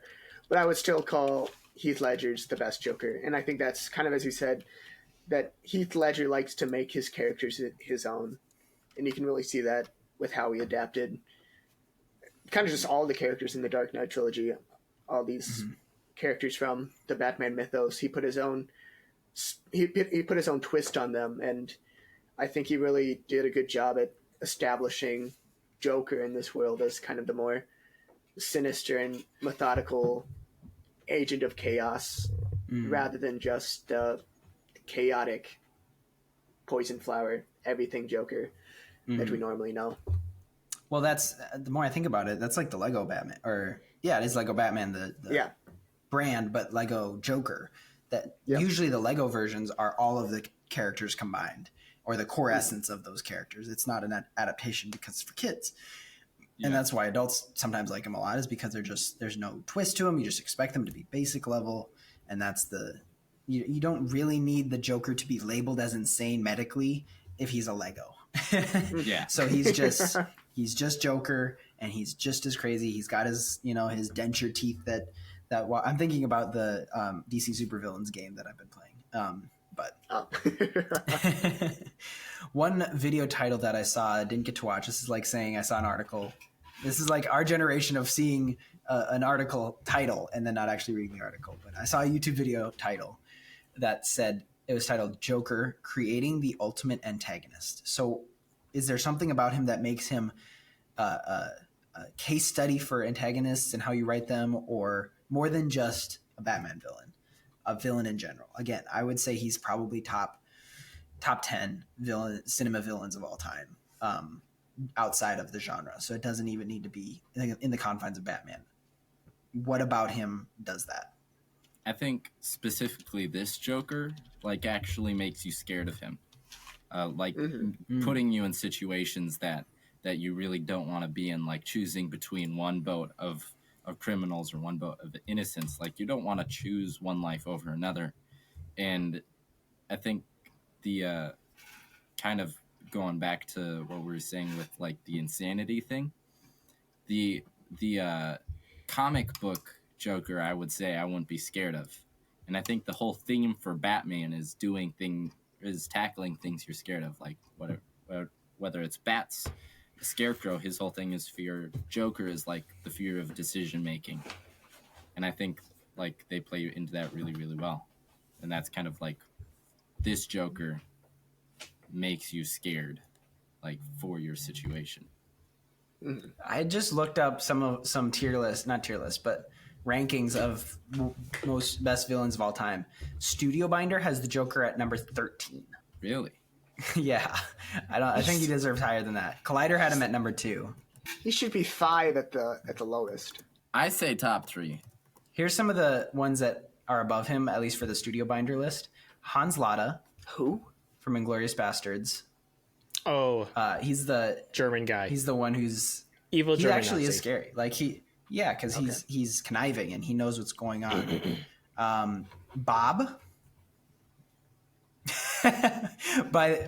But I would still call Heath Ledger's the best Joker. And I think that's kind of, as you said, that Heath Ledger likes to make his characters his own. And you can really see that with how he adapted kind of just all the characters in the Dark Knight trilogy, all these characters from the Batman mythos. He put his own he put his own twist on them. And I think he really did a good job at establishing Joker in this world as kind of the more sinister and methodical agent of chaos rather than just chaotic poison flower everything Joker that we normally know. Well, that's the more I think about it, that's like the Lego Batman, or it is Lego Batman, the brand, but Lego Joker. That usually the Lego versions are all of the characters combined, or the core essence of those characters. It's not an adaptation because it's for kids. And that's why adults sometimes like them a lot, is because there's no twist to them. You just expect them to be basic level. And that's you don't really need the Joker to be labeled as insane medically if he's a Lego. So he's just Joker, and he's just as crazy. He's got his, his denture teeth that I'm thinking about the DC Supervillains game that I've been playing. One video title that I saw, I didn't get to watch. This is like saying I saw an article. This is like our generation of seeing an article title and then not actually reading the article. But I saw a YouTube video title that said, it was titled Joker Creating the Ultimate Antagonist. So is there something about him that makes him a case study for antagonists and how you write them, or more than just a Batman villain, a villain in general? Again, I would say he's probably top 10 cinema villains of all time, outside of the genre. So it doesn't even need to be in the confines of Batman. What about him does that? I think specifically this Joker actually makes you scared of him, putting you in situations that you really don't want to be in, like choosing between one boat of criminals or one boat of innocence. Like, you don't want to choose one life over another. And I think the kind of going back to what we were saying with the insanity thing, the comic book Joker, I would say I wouldn't be scared of. And I think the whole theme for Batman is tackling things you're scared of, like whether it's bats, the Scarecrow, his whole thing is fear. Joker is the fear of decision making. And I think they play into that really, really well. And that's kind of this Joker makes you scared for your situation. I just looked up some tier list, not tier list, but rankings of most best villains of all time. Studio Binder has the Joker at number 13. Really? Yeah. I think he deserves higher than that. Collider had him at number 2. He should be 5 at the lowest. I say top 3. Here's some of the ones that are above him, at least for the Studio Binder list. Hans Lada. Who? From Inglourious Bastards. Oh, He's the German guy. He's the one who's Evil he German actually Nazi. is scary. Like because he's conniving and he knows what's going on. Bob,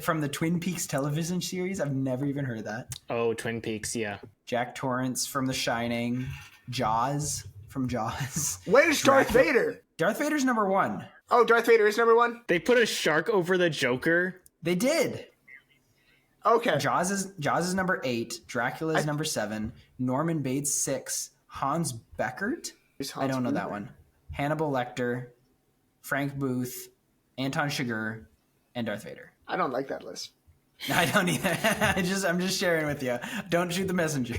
from the Twin Peaks television series. I've never even heard of that. Oh, Twin Peaks, yeah. Jack Torrance from The Shining. Jaws from Jaws. Where's Darth Vader? Darth Vader's number 1. Oh, Darth Vader is number 1? They put a shark over the Joker. They did. Okay. Jaws is number 8. Dracula is number 7. Norman Bates 6. Hans Beckert. I don't know that one. Hannibal Lecter, Frank Booth, Anton Chigurh, and Darth Vader. I don't like that list. I don't either. I'm just sharing with you. Don't shoot the messenger.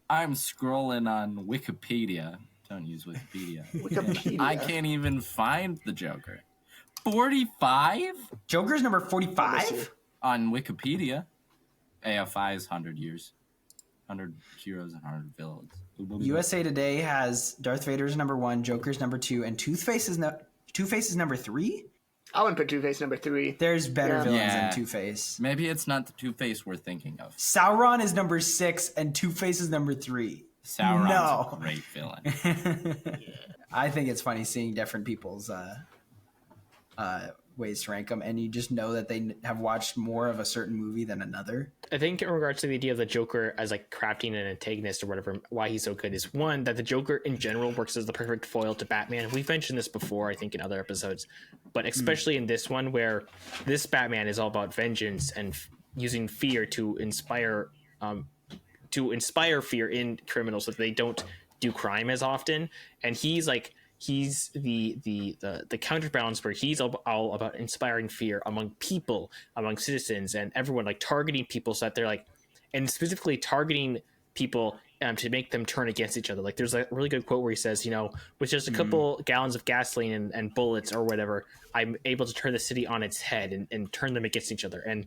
I'm scrolling on Wikipedia. Don't use Wikipedia. Wikipedia. I can't even find the Joker. 45 Joker's number 45 on Wikipedia. AFI is 100 years, 100 heroes and 100 villains. USA Today has Darth Vader's number 1, Joker's number 2, and Two-Face is number 3. I wouldn't put Two-Face number 3. There's better villains Yeah. than Two-Face. Maybe it's not the Two-Face we're thinking of. Sauron is number 6, and Two-Face is number 3. Sauron's a great villain. I think it's funny seeing different people's ways to rank them, and you just know that they have watched more of a certain movie than another. I think in regards to the idea of the Joker as like crafting an antagonist or whatever, why he's so good is one, that the Joker in general works as the perfect foil to Batman. We've mentioned this before, I think, in other episodes, but especially in this one where this Batman is all about vengeance and using fear to inspire fear in criminals so that they don't do crime as often. And he's the counterbalance where he's all about inspiring fear among people, among citizens, and everyone, like targeting people so that they're like, and specifically targeting people to make them turn against each other. Like there's a really good quote where he says, with just a couple gallons of gasoline and bullets or whatever, I'm able to turn the city on its head and turn them against each other. And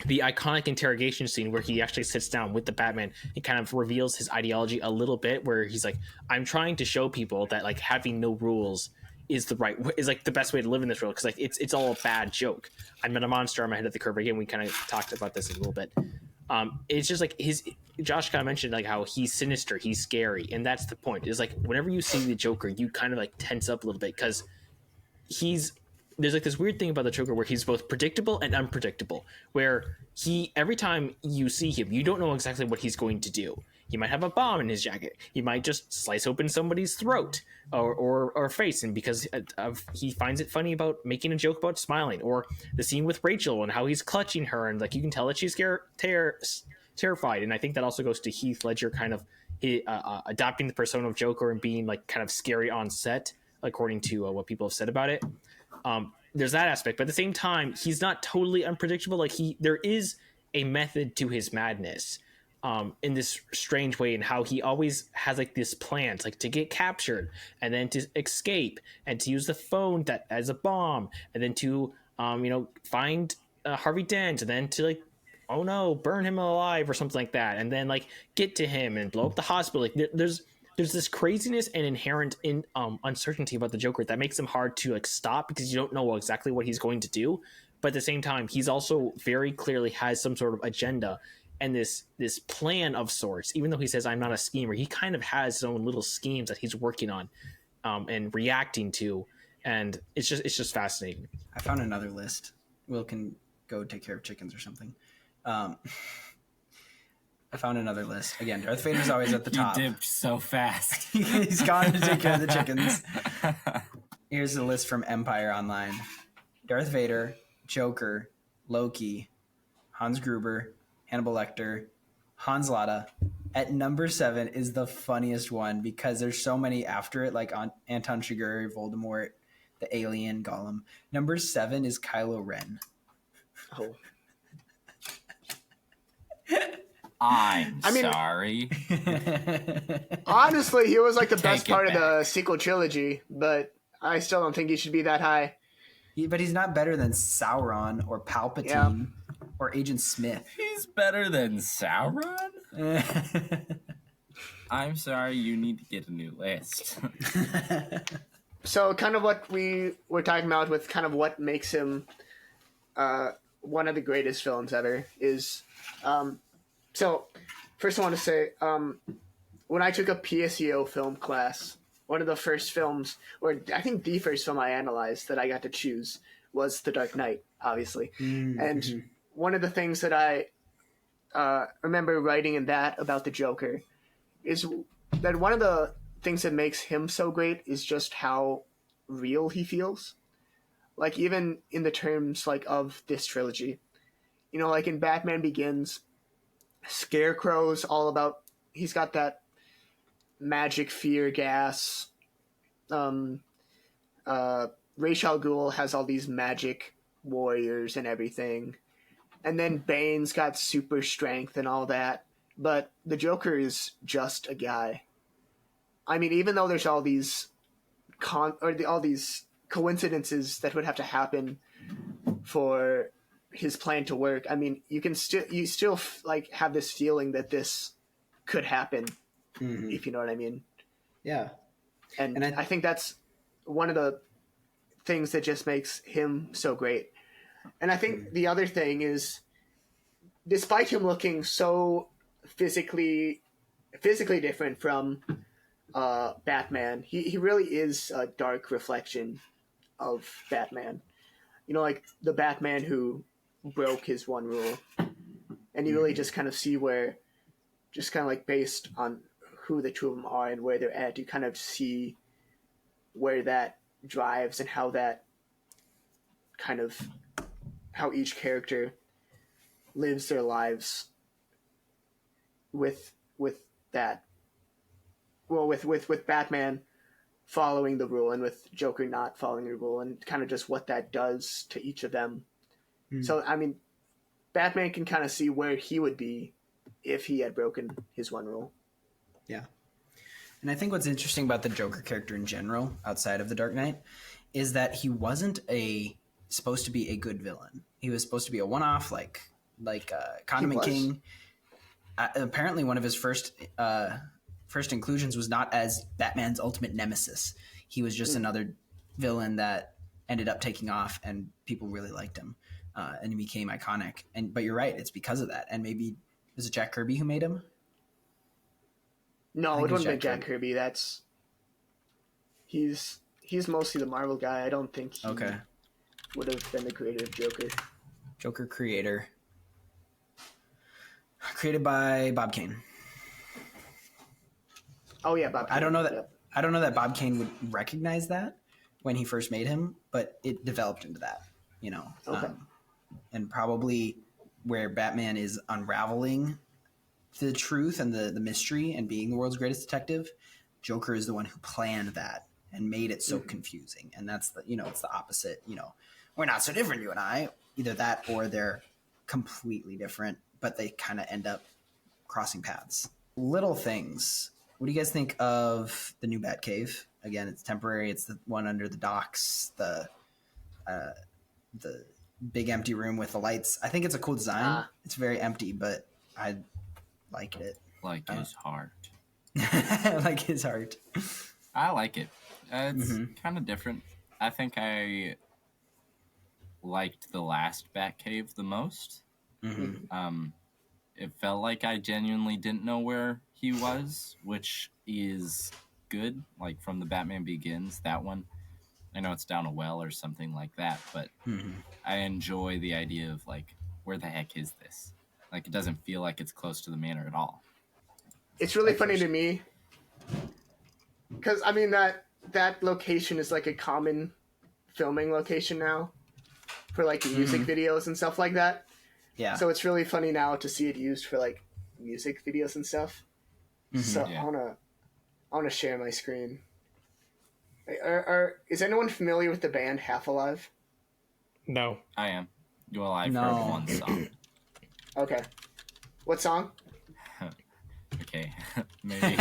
the iconic interrogation scene where he actually sits down with the Batman and kind of reveals his ideology a little bit, where he's like, I'm trying to show people that like having no rules is like the best way to live in this world, because like it's all a bad joke. I'm not a monster, I'm ahead of the curve. Again, we kind of talked about this a little bit. It's just like Josh kind of mentioned like how he's sinister, he's scary, and that's the point. Is like whenever you see the Joker, you kind of like tense up a little bit, because there's like this weird thing about the Joker where he's both predictable and unpredictable, where every time you see him, you don't know exactly what he's going to do. He might have a bomb in his jacket. He might just slice open somebody's throat or face, and because he finds it funny about making a joke about smiling, or the scene with Rachel and how he's clutching her, and like you can tell that she's terrified. And I think that also goes to Heath Ledger kind of adopting the persona of Joker and being like kind of scary on set, according to what people have said about it. There's that aspect, but at the same time, he's not totally unpredictable. Like there is a method to his madness, in this strange way, and how he always has like this plans, like to get captured and then to escape and to use the phone that as a bomb, and then to find Harvey Dent, and then to like, oh no, burn him alive or something like that, and then like get to him and blow up the hospital. Like there's this craziness and inherent in uncertainty about the Joker that makes him hard to like stop, because you don't know exactly what he's going to do. But at the same time, he's also very clearly has some sort of agenda and this plan of sorts. Even though he says I'm not a schemer, he kind of has his own little schemes that he's working on and reacting to, and it's just fascinating. I found another list. Will can go take care of chickens or something. I found another list. Again, Darth Vader's always at the top. You dipped so fast. He's gone to take care of the chickens. Here's the list from Empire Online. Darth Vader, Joker, Loki, Hans Gruber, Hannibal Lecter, Hans Lada. At number 7 is the funniest one, because there's so many after it, like Anton Chigurh, Voldemort, the alien, Gollum. Number 7 is Kylo Ren. Oh. I'm sorry. Honestly, he was like the best Take it part of the back. sequel trilogy, but I still don't think he should be that high. But he's not better than Sauron or Palpatine or Agent Smith. He's better than Sauron? I'm sorry, you need to get a new list. So kind of what we were talking about with kind of what makes him one of the greatest films ever. Is so first I want to say when I took a PSEO film class, one of the first films, or I think the first film I analyzed that I got to choose was The Dark Knight, obviously. Mm-hmm. And one of the things that I remember writing in that about the Joker is that one of the things that makes him so great is just how real he feels. Like, even in the terms like of this trilogy, you know, like in Batman Begins, Scarecrow's all about, he's got that magic fear gas. Ra's al Ghul has all these magic warriors and everything. And then Bane's got super strength and all that. But the Joker is just a guy. I mean, even though there's all these all these coincidences that would have to happen for his plan to work, I mean, you still like have this feeling that this could happen, if you know what I mean. Yeah. And I think that's one of the things that just makes him so great. And I think the other thing is, despite him looking so physically different from Batman, he really is a dark reflection of Batman. You know, like the Batman who broke his one rule. And you really just kind of see where, just kind of like based on who the two of them are and where they're at, you kind of see where that drives and how that kind of, how each character lives their lives with that. Well, with Batman following the rule and with Joker not following the rule, and kind of just what that does to each of them. So, I mean, Batman can kind of see where he would be if he had broken his one rule. Yeah. And I think what's interesting about the Joker character in general, outside of The Dark Knight, is that he wasn't supposed to be a good villain. He was supposed to be a one-off, like Condiment King. Apparently, one of his first inclusions was not as Batman's ultimate nemesis. He was just another villain that ended up taking off, and people really liked him, and he became iconic. But you're right; it's because of that. And maybe was it Jack Kirby who made him? No, it wasn't Jack Kirby. He's mostly the Marvel guy. I don't think he would have been the creator of Joker. Joker creator. Created by Bob Kane. Oh yeah, Bob Kane. I don't know that Bob Kane would recognize that when he first made him, but it developed into that, you know. Okay. And probably where Batman is unraveling the truth and the mystery and being the world's greatest detective, Joker is the one who planned that and made it so confusing. And that's it's the opposite. You know, we're not so different, you and I. Either that or they're completely different, but they kind of end up crossing paths. Little things. What do you guys think of the new Batcave? Again, it's temporary. It's the one under the docks, the big empty room with the lights. I think it's a cool design. It's very empty, but I like it. Like his heart. Like his heart. I like it. It's kind of different. I think I liked the last Batcave the most. It felt like I genuinely didn't know where he was, which is good. Like from the Batman Begins, that one, I know it's down a well or something like that, but I enjoy the idea of like, where the heck is this? Like, it doesn't feel like it's close to the manor at all. It's really funny to me because I mean that location is like a common filming location now for like music videos and stuff like that. Yeah. So it's really funny now to see it used for like music videos and stuff. So Yeah. I wanna share my screen. Is anyone familiar with the band Half Alive? No. I am. Well, I've No. heard one song. Okay. What song? Okay, maybe.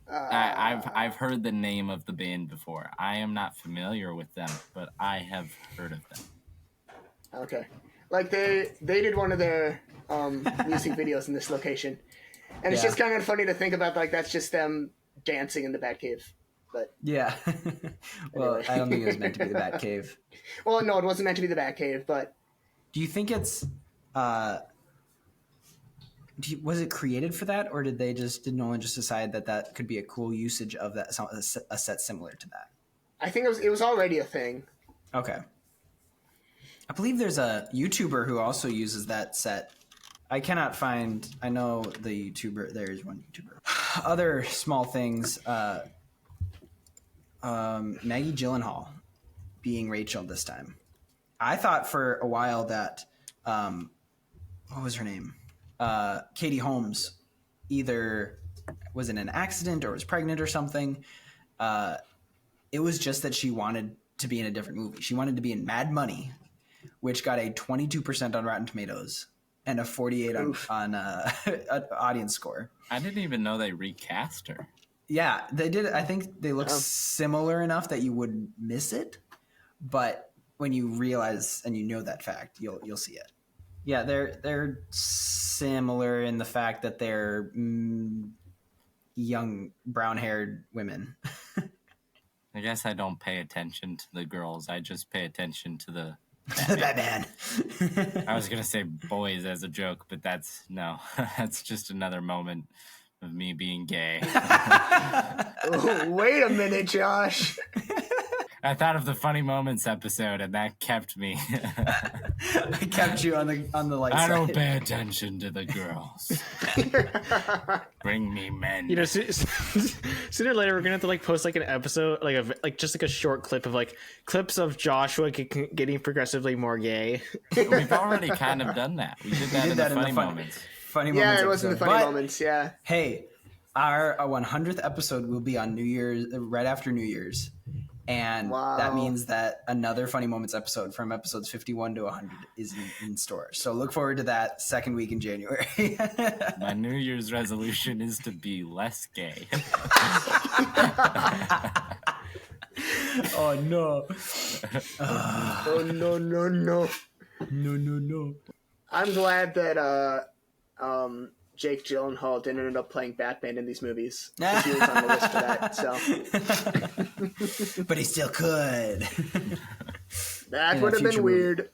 I've heard the name of the band before. I am not familiar with them, but I have heard of them. Okay. Like they did one of their music videos in this location. And it's just kind of funny to think about, like, that's just them dancing in the Batcave. But Yeah. Well, Anyway. I don't think it was meant to be the Batcave. well, no, it wasn't meant to be the Batcave, but Do you think it's was it created for that, or did Nolan just decide that could be a cool usage of that, a set similar to that? I think it was already a thing. Okay. I believe there's a YouTuber who also uses that set. I cannot find. I know the YouTuber. There is one YouTuber. Other small things. Maggie Gyllenhaal being Rachel this time. I thought for a while that what was her name? Katie Holmes either was in an accident or was pregnant or something. It was just that she wanted to be in a different movie. She wanted to be in Mad Money, which got a 22% on Rotten Tomatoes and a 48 on audience score. I didn't even know they recast her. Yeah, they did. I think they look similar enough that you would miss it, but when you realize and you know that fact, you'll see it. Yeah, they're similar in the fact that they're young brown-haired women. I guess I don't pay attention to the girls. I just pay attention to the Batman. I was gonna say boys as a joke, but that's just another moment of me being gay. Oh, wait a minute, Josh. I thought of the funny moments episode, and that kept me. I kept you on the light I side. don't pay attention to the girls. Bring me men. You know, sooner or later we're gonna have to post an episode, just a short clip of clips of Joshua getting progressively more gay. We've already kind of done that. We did that in the funny moments. Funny moments. Yeah, it was in the episode. funny But, moments. Yeah. Hey, our 100th episode will be on New Year's, right after New Year's. And that means that another Funny Moments episode from episodes 51 to 100 is in store. So look forward to that second week in January. My New Year's resolution is to be less gay. Oh, no. Oh, no. No. I'm glad that Jake Gyllenhaal didn't end up playing Batman in these movies. He was on the list for that, so. But he still could. That would have been weird.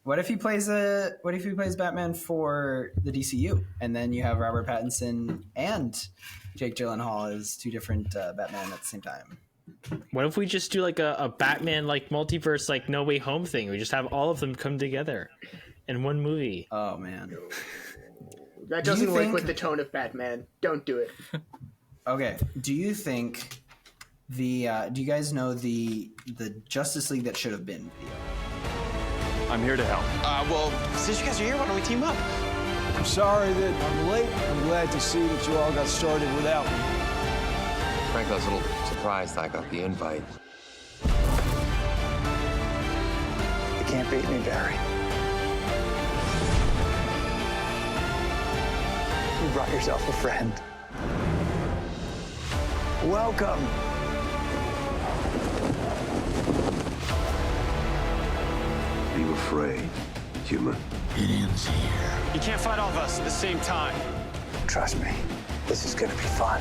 What if he plays Batman for the DCU, and then you have Robert Pattinson and Jake Gyllenhaal as two different Batman at the same time? What if we just do a Batman multiverse No Way Home thing? We just have all of them come together in one movie. Oh man. That doesn't work with the tone of Batman. Don't do it. Okay. Do you think do you guys know the Justice League that should have been video? I'm here to help. Well, since you guys are here, why don't we team up? I'm sorry that I'm late. I'm glad to see that you all got started without me. Frankly, I was a little surprised I got the invite. You can't beat me, Barry. You brought yourself a friend. Welcome. Are you afraid, human? It ends here. You can't fight all of us at the same time. Trust me, this is gonna be fun.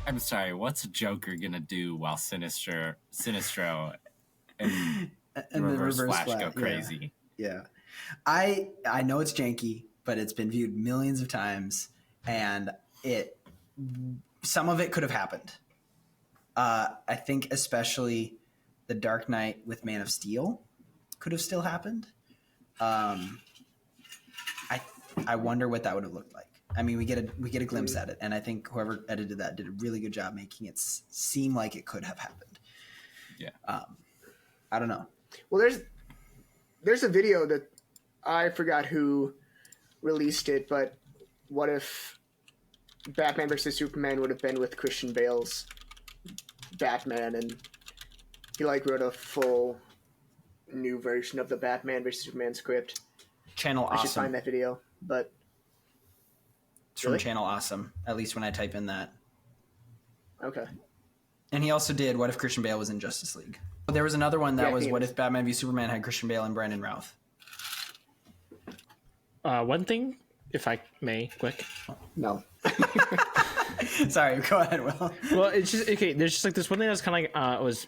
I'm sorry, what's Joker gonna do while Sinestro and Reverse Flash go crazy? Yeah. I know it's janky, but it's been viewed millions of times, and some of it could have happened. I think especially the Dark Knight with Man of Steel could have still happened. I wonder what that would have looked like. I mean, we get a glimpse at it, and I think whoever edited that did a really good job making it seem like it could have happened. Yeah. I don't know. Well, there's a video that I forgot who released it, but what if Batman vs Superman would have been with Christian Bale's Batman, and he wrote a full new version of the Batman vs Superman script. Channel I should Awesome. find that video, but It's from Channel Awesome, at least when I type in that. okay. And he also did What If Christian Bale was in Justice League? There was another one that was What If Batman v Superman had Christian Bale and Brandon Routh? One thing if I may, quick. No. Sorry, go ahead, Will. Well, it's just okay. There's just like this one thing that's kind of like was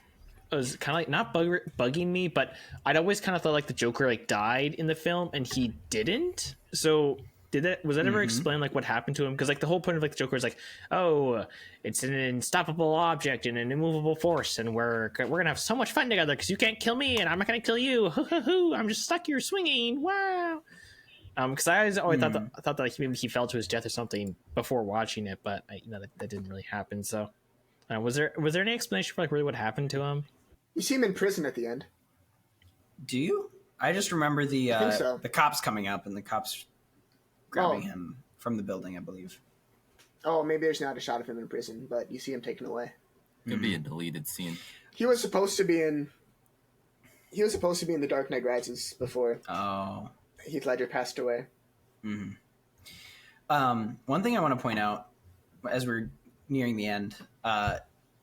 kind of like not bugging me, but I'd always kind of thought like the Joker like died in the film and he didn't. So was that ever explained like what happened to him? Because like the whole point of like the Joker is like, oh, it's an unstoppable object and an immovable force, and we're gonna have so much fun together because you can't kill me and I'm not gonna kill you. I'm just stuck here swinging. Wow. Because I always thought that like, maybe he fell to his death or something before watching it, but that didn't really happen. So, was there any explanation for like really what happened to him? You see him in prison at the end. Do you? I just remember the I think so. the cops coming up and the cops grabbing him from the building, I believe. Oh, maybe there's not a shot of him in prison, but you see him taken away. Could be a deleted scene. He was supposed to be in The Dark Knight Rises before. Oh. Heath Ledger passed away. One thing I want to point out as we're nearing the end,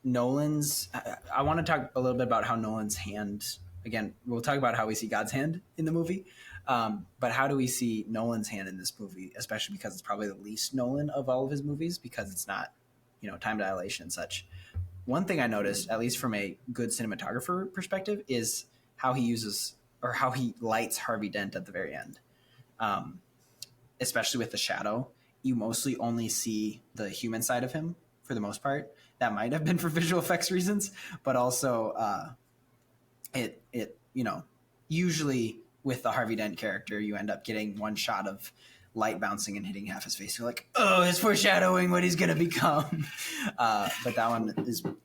Nolan's. I want to talk a little bit about how Nolan's hand. Again, we'll talk about how we see God's hand in the movie, but how do we see Nolan's hand in this movie, especially because it's probably the least Nolan of all of his movies because it's not, time dilation and such. One thing I noticed, at least from a good cinematographer perspective, is how he uses or how he lights Harvey Dent at the very end, especially with the shadow. You mostly only see the human side of him for the most part. That might have been for visual effects reasons, but also it usually with the Harvey Dent character, you end up getting one shot of light bouncing and hitting half his face. You're like, oh, it's foreshadowing what he's going to become. But that one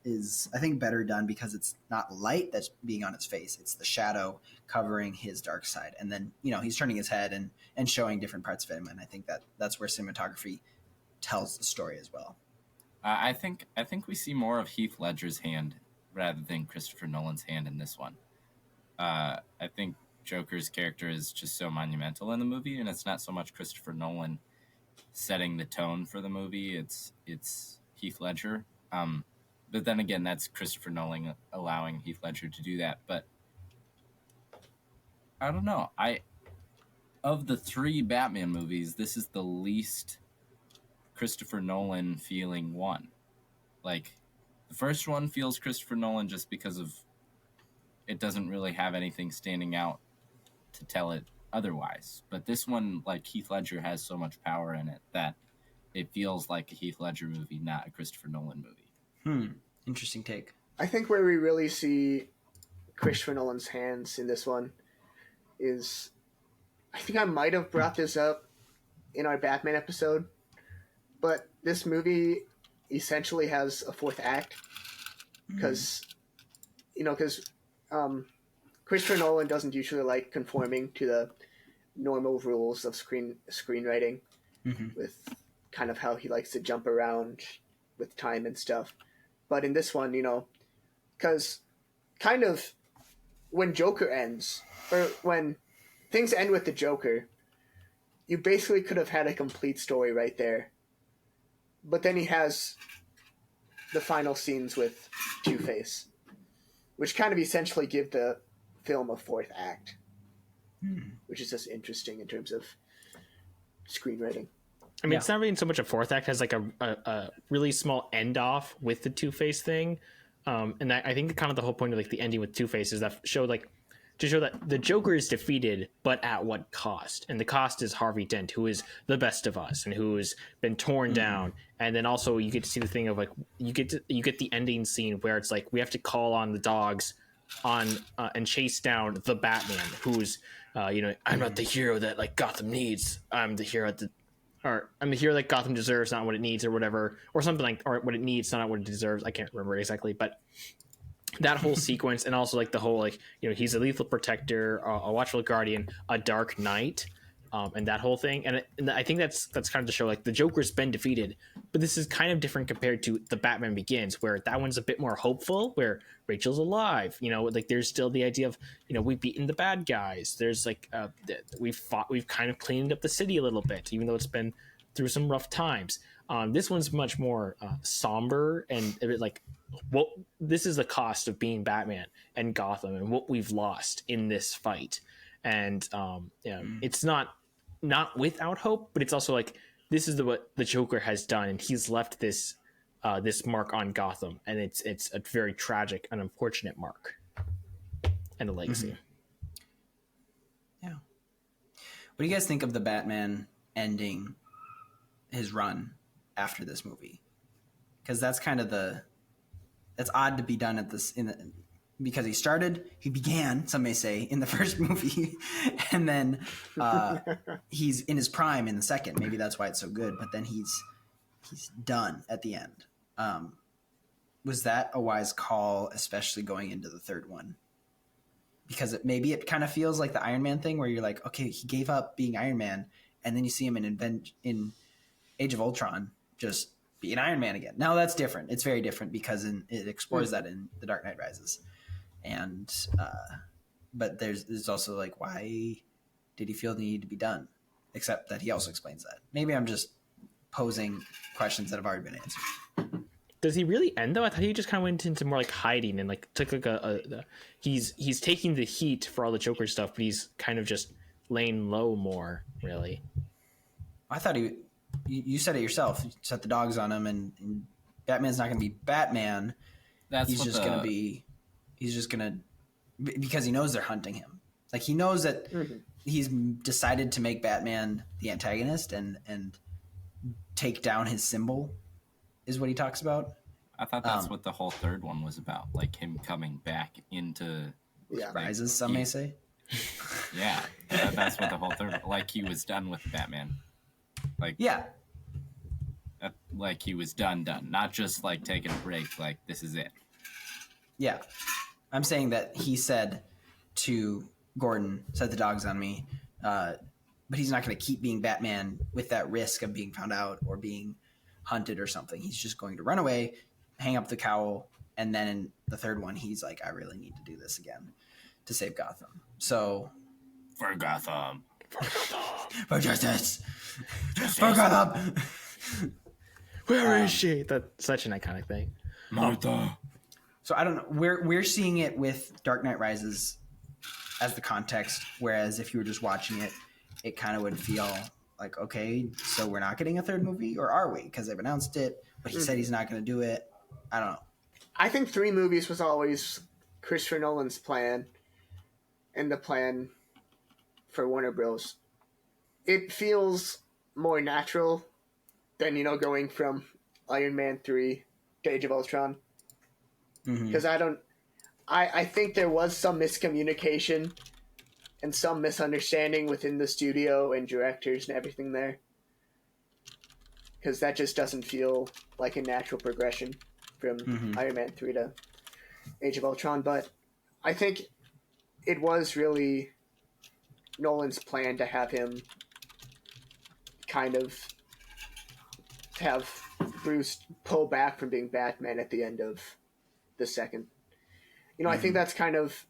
is I think better done because it's not light that's being on his face. It's the shadow covering his dark side. And then, he's turning his head and showing different parts of him. And I think that's where cinematography tells the story as well. I think we see more of Heath Ledger's hand rather than Christopher Nolan's hand in this one. I think Joker's character is just so monumental in the movie, and it's not so much Christopher Nolan setting the tone for the movie. It's Heath Ledger. But then again, that's Christopher Nolan allowing Heath Ledger to do that. But I don't know. Of the three Batman movies, this is the least Christopher Nolan feeling one. Like, the first one feels Christopher Nolan just because of it doesn't really have anything standing out to tell it otherwise. But this one, like, Heath Ledger has so much power in it that it feels like a Heath Ledger movie, not a Christopher Nolan movie. Interesting take. I think where we really see Christopher Nolan's hands in this one is, I think I might have brought this up in our Batman episode, but this movie essentially has a fourth act because, Christopher Nolan doesn't usually like conforming to the normal rules of screenwriting with kind of how he likes to jump around with time and stuff. But in this one, because kind of when Joker ends, or when things end with the Joker, you basically could have had a complete story right there. But then he has the final scenes with Two-Face, which kind of essentially give the film a fourth act, which is just interesting in terms of screenwriting. I mean, it's not really so much a fourth act as like a really small end off with the Two-Face thing. And I think kind of the whole point of like the ending with Two-Face is that to show that the Joker is defeated, but at what cost? And the cost is Harvey Dent, who is the best of us and who has been torn down. And then also you get to see the thing of like, you get the ending scene where it's like, we have to call on the dogs and chase down the Batman, who's, I'm not the hero that like Gotham needs. I'm the hero I'm the hero that Gotham deserves, not what it needs or whatever, or something like, or what it needs, not what it deserves. I can't remember exactly, but that whole sequence, and also like the whole like he's a lethal protector, a watchful guardian, a dark knight, and that whole thing, and I think that's kind of to show like the Joker's been defeated, but this is kind of different compared to the Batman Begins, where that one's a bit more hopeful, where Rachel's alive. Like there's still the idea of we've beaten the bad guys. There's like we've kind of cleaned up the city a little bit, even though it's been through some rough times. This one's much more somber and a bit like, what this is the cost of being Batman and Gotham and what we've lost in this fight. And it's not not without hope, but it's also like this is what the Joker has done, and he's left this this mark on Gotham, and it's a very tragic and unfortunate mark and a legacy. Mm-hmm. Yeah. What do you guys think of the Batman ending his run after this movie? Because that's kind of that's odd to be done at this because he began, some may say, in the first movie, and then he's in his prime in the second. Maybe that's why it's so good. But then he's done at the end. Was that a wise call, especially going into the third one? Because maybe it kind of feels like the Iron Man thing, where you're like, okay, he gave up being Iron Man, and then you see him in Age of Ultron just being Iron Man again. Now that's different. It's very different because it explores that in The Dark Knight Rises. And but there's also like, why did he feel the need to be done? Except that he also explains that. Maybe I'm just posing questions that have already been answered. Does he really end though? I thought he just kind of went into more like hiding and like took like he's taking the heat for all the Joker stuff, but he's kind of just laying low more, really. I thought you said it yourself. You set the dogs on him, and Batman's not going to be Batman. He's just going to because he knows they're hunting him. Like he knows that he's decided to make Batman the antagonist and take down his symbol. Is what he talks about. I thought that's what the whole third one was about, like him coming back into Rises. Some may say. Yeah, that's what the whole third. Like he was done with Batman. Like like he was done, not just like taking a break. Like this is it. Yeah, I'm saying that he said to Gordon, "Set the dogs on me," but he's not going to keep being Batman with that risk of being found out or being hunted or something. He's just going to run away, hang up the cowl, and then in the third one, he's like, I really need to do this again to save Gotham. So for Gotham, for justice. For Gotham. Where is she? That's such an iconic thing. Martha. So I don't know. We're seeing it with Dark Knight Rises as the context, whereas if you were just watching it, it kind of would feel like, okay, so we're not getting a third movie, or are we? Because they've announced it, but he said he's not going to do it. I don't know. I think 3 movies was always Christopher Nolan's plan, and the plan for Warner Bros. It feels more natural than, going from Iron Man 3 to Age of Ultron. Because I think there was some miscommunication and some misunderstanding within the studio and directors and everything there. Because that just doesn't feel like a natural progression from Iron Man 3 to Age of Ultron. But I think it was really Nolan's plan to have him kind of have Bruce pull back from being Batman at the end of the second. I think that's kind of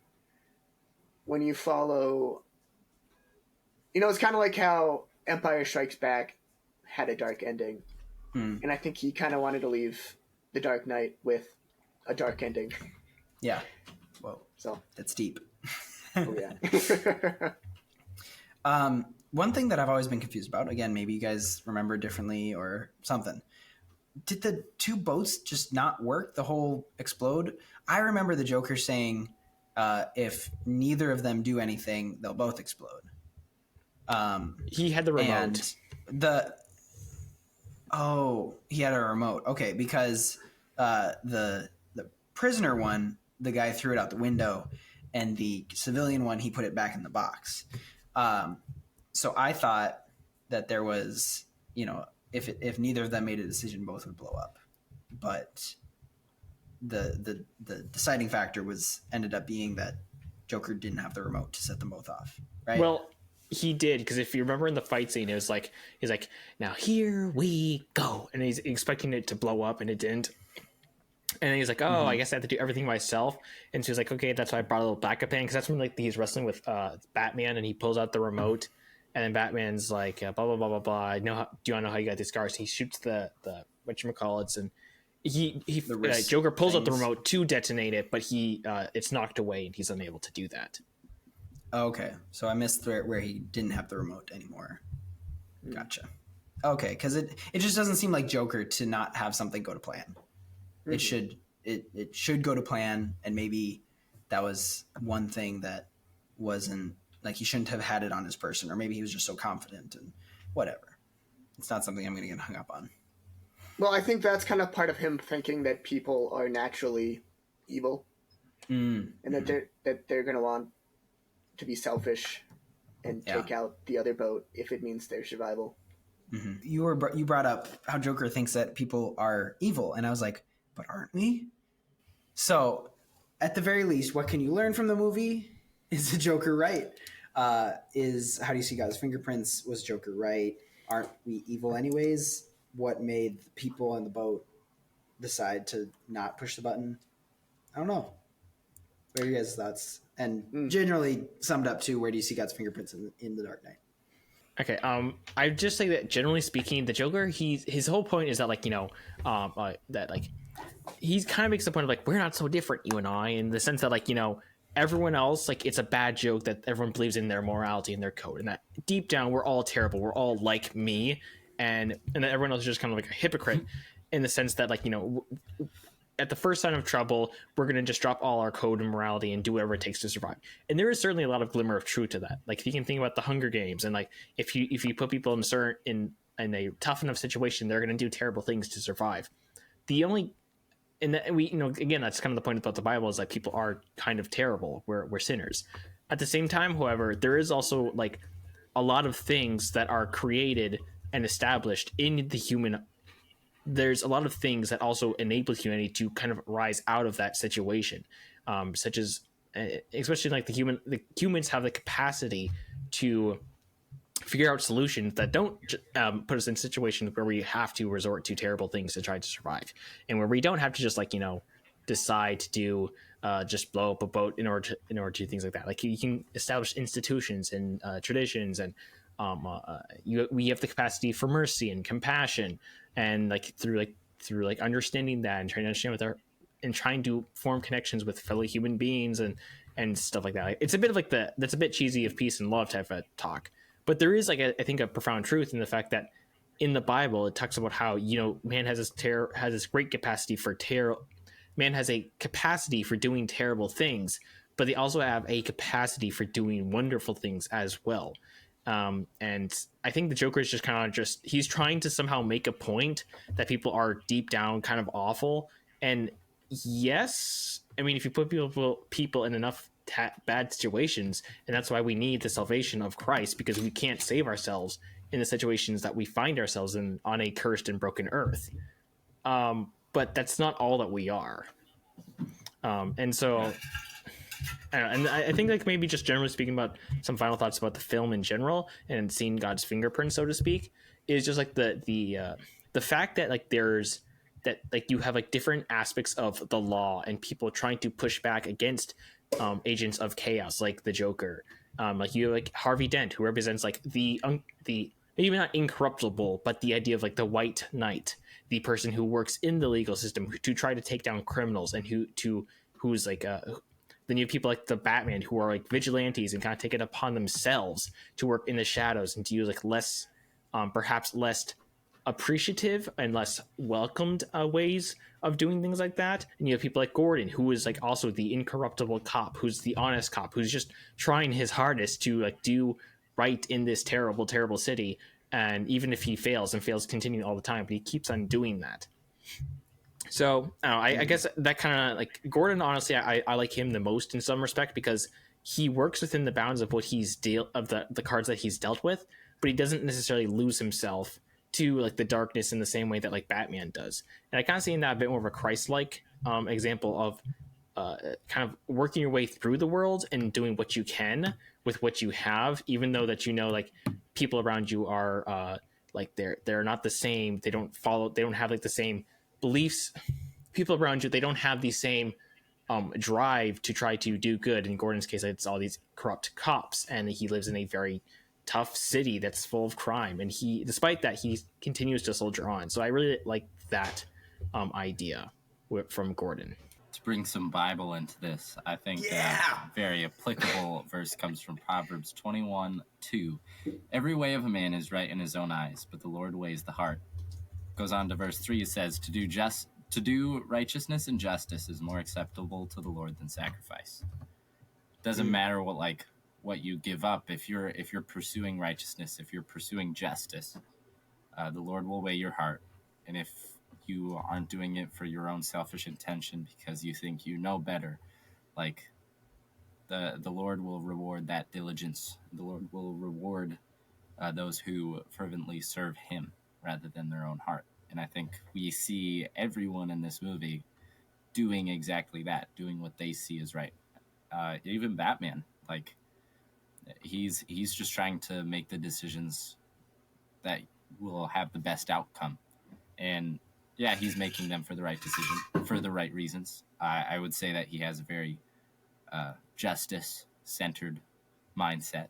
when you follow, it's kind of like how Empire Strikes Back had a dark ending. And I think he kind of wanted to leave The Dark Knight with a dark ending. Yeah. Whoa. So that's deep. Oh, yeah. One thing that I've always been confused about, again, maybe you guys remember differently or something. Did the 2 boats just not work? The whole explode? I remember the Joker saying, if neither of them do anything, they'll both explode. He had the remote. And he had a remote. Okay, because the prisoner one, the guy threw it out the window, and the civilian one, he put it back in the box. So I thought that there was, if neither of them made a decision, both would blow up. But the deciding factor ended up being that Joker didn't have the remote to set them both off, right? Well, he did, because if you remember in the fight scene, it was like he's like, now here we go, and he's expecting it to blow up, and it didn't. And then he's like, oh, I guess I have to do everything myself. And so he's like, okay, that's why I brought a little backup plan, because that's when like he's wrestling with Batman, and he pulls out the remote, and then Batman's like, blah blah blah blah blah. Do you want to know how you got these scars? He shoots the whatchamacallits, and Joker pulls out the remote to detonate it, but it's knocked away, and he's unable to do that. Okay, so I missed where he didn't have the remote anymore. Gotcha. Okay, because it just doesn't seem like Joker to not have something go to plan. It should go to plan, and maybe that was one thing that wasn't like he shouldn't have had it on his person, or maybe he was just so confident and whatever. It's not something I'm going to get hung up on. Well, I think that's kind of part of him thinking that people are naturally evil, and that they're going to want to be selfish and take out the other boat if it means their survival. Mm-hmm. You brought up how Joker thinks that people are evil, and I was like, but aren't we? So, at the very least, what can you learn from the movie? Is the Joker right? Is how do you see God's fingerprints? Was Joker right? Aren't we evil anyways? What made the people on the boat decide to not push the button? I don't know. What are your guys' thoughts? And generally summed up to, where do you see God's fingerprints in The Dark Knight? Okay, I'd just say that generally speaking, the Joker, his whole point is that, like, that, like, he kind of makes the point of, like, we're not so different, you and I, in the sense that, like, everyone else, like, it's a bad joke that everyone believes in their morality and their code, and that deep down we're all terrible, we're all like me, and that everyone else is just kind of like a hypocrite in the sense that, like, at the first sign of trouble, we're going to just drop all our code and morality and do whatever it takes to survive. And there is certainly a lot of glimmer of truth to that. Like, if you can think about the Hunger Games, and, like, if you put people in a tough enough situation, they're going to do terrible things to survive. Again, that's kind of the point about the Bible, is that people are kind of terrible. We're sinners. At the same time, however, there is also, like, a lot of things that are created and established in the human. There's a lot of things that also enable humanity to kind of rise out of that situation, such as, especially like the humans have the capacity to figure out solutions that don't put us in situations where we have to resort to terrible things to try to survive, and where we don't have to just, like, decide to do just blow up a boat in order to do things like that. Like, you can establish institutions and traditions, and we have the capacity for mercy and compassion, and, like, through understanding that and trying to understand and trying to form connections with fellow human beings and stuff like that. Like, it's a bit of, like, that's a bit cheesy of peace and love type of talk, but there is, like, I think a profound truth in the fact that in the Bible it talks about how man has this great capacity for man has a capacity for doing terrible things, but they also have a capacity for doing wonderful things as well. And I think the Joker is just kind of he's trying to somehow make a point that people are deep down kind of awful. And yes, I mean, if you put people in enough bad situations, and that's why we need the salvation of Christ, because we can't save ourselves in the situations that we find ourselves in on a cursed and broken earth. But that's not all that we are. And so, and I think, like, maybe just generally speaking about some final thoughts about the film in general and seeing God's fingerprint, so to speak, is just, like, the fact that, like, you have, like, different aspects of the law and people trying to push back against agents of chaos, like the Joker. Like, you have, like, Harvey Dent, who represents, like, the maybe not incorruptible, but the idea of, like, the white knight, the person who works in the legal system to try to take down criminals, and who's like then you have people like the Batman, who are, like, vigilantes and kind of take it upon themselves to work in the shadows and to use, like, less perhaps less appreciative and less welcomed ways of doing things like that. And you have people like Gordon, who is, like, also the incorruptible cop, who's the honest cop, who's just trying his hardest to, like, do right in this terrible city. And even if he fails continuing all the time, but he keeps on doing that. So I guess that kind of, like, Gordon, honestly, I like him the most in some respect, because he works within the bounds of what he's of the cards that he's dealt with, but he doesn't necessarily lose himself to, like, the darkness in the same way that, like, Batman does. And I kind of see in that a bit more of a Christ-like example of kind of working your way through the world and doing what you can with what you have, even though that, like, people around you are like, they're not the same. They don't have, like, the same beliefs. People around you, they don't have the same drive to try to do good. In Gordon's case, it's all these corrupt cops, and he lives in a very tough city that's full of crime, and despite that, he continues to soldier on. So I really like that idea from Gordon. To bring some Bible into this, I think a very applicable verse comes from Proverbs 21:2. Every way of a man is right in his own eyes, but the Lord weighs the heart. Goes on to verse 3, it says, to do righteousness and justice is more acceptable to the Lord than sacrifice. Doesn't matter what you give up. If you're pursuing righteousness, if you're pursuing justice, the Lord will weigh your heart. And if you aren't doing it for your own selfish intention because you think you know better, like the Lord will reward that diligence. The Lord will reward those who fervently serve him rather than their own heart. And I think we see everyone in this movie doing exactly that, doing what they see as right. Even Batman, like he's just trying to make the decisions that will have the best outcome. And yeah, he's making them for the right decision, for the right reasons. I would say that he has a very justice-centered mindset.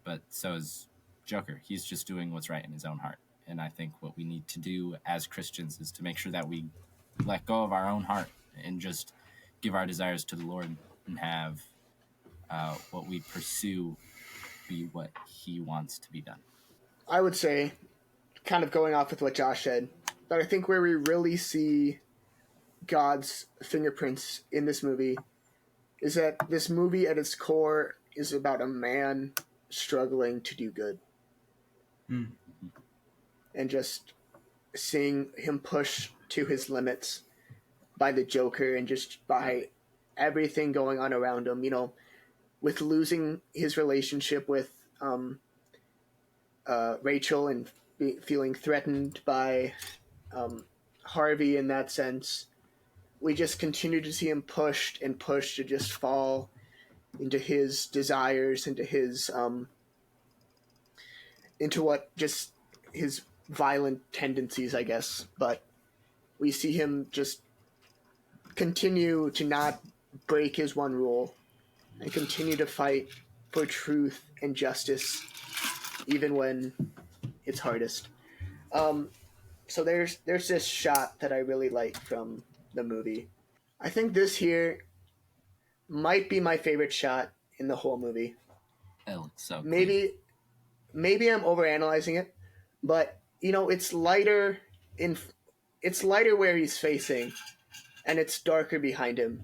But so is Joker. He's just doing what's right in his own heart. And I think what we need to do as Christians is to make sure that we let go of our own heart and just give our desires to the Lord and have what we pursue be what he wants to be done. I would say, kind of going off with what Josh said, but I think where we really see God's fingerprints in this movie is that this movie at its core is about a man struggling to do good. And just seeing him push to his limits by the Joker and just by everything going on around him, you know, with losing his relationship with Rachel and feeling threatened by Harvey in that sense. We just continue to see him pushed and pushed to just fall into his desires, into his into what just his violent tendencies, I guess. But we see him just continue to not break his one rule and continue to fight for truth and justice even when it's hardest. So there's this shot that I really like from the movie. I think this here might be my favorite shot in the whole movie. Oh, so maybe I'm overanalyzing it, but you know, it's lighter where he's facing, and it's darker behind him,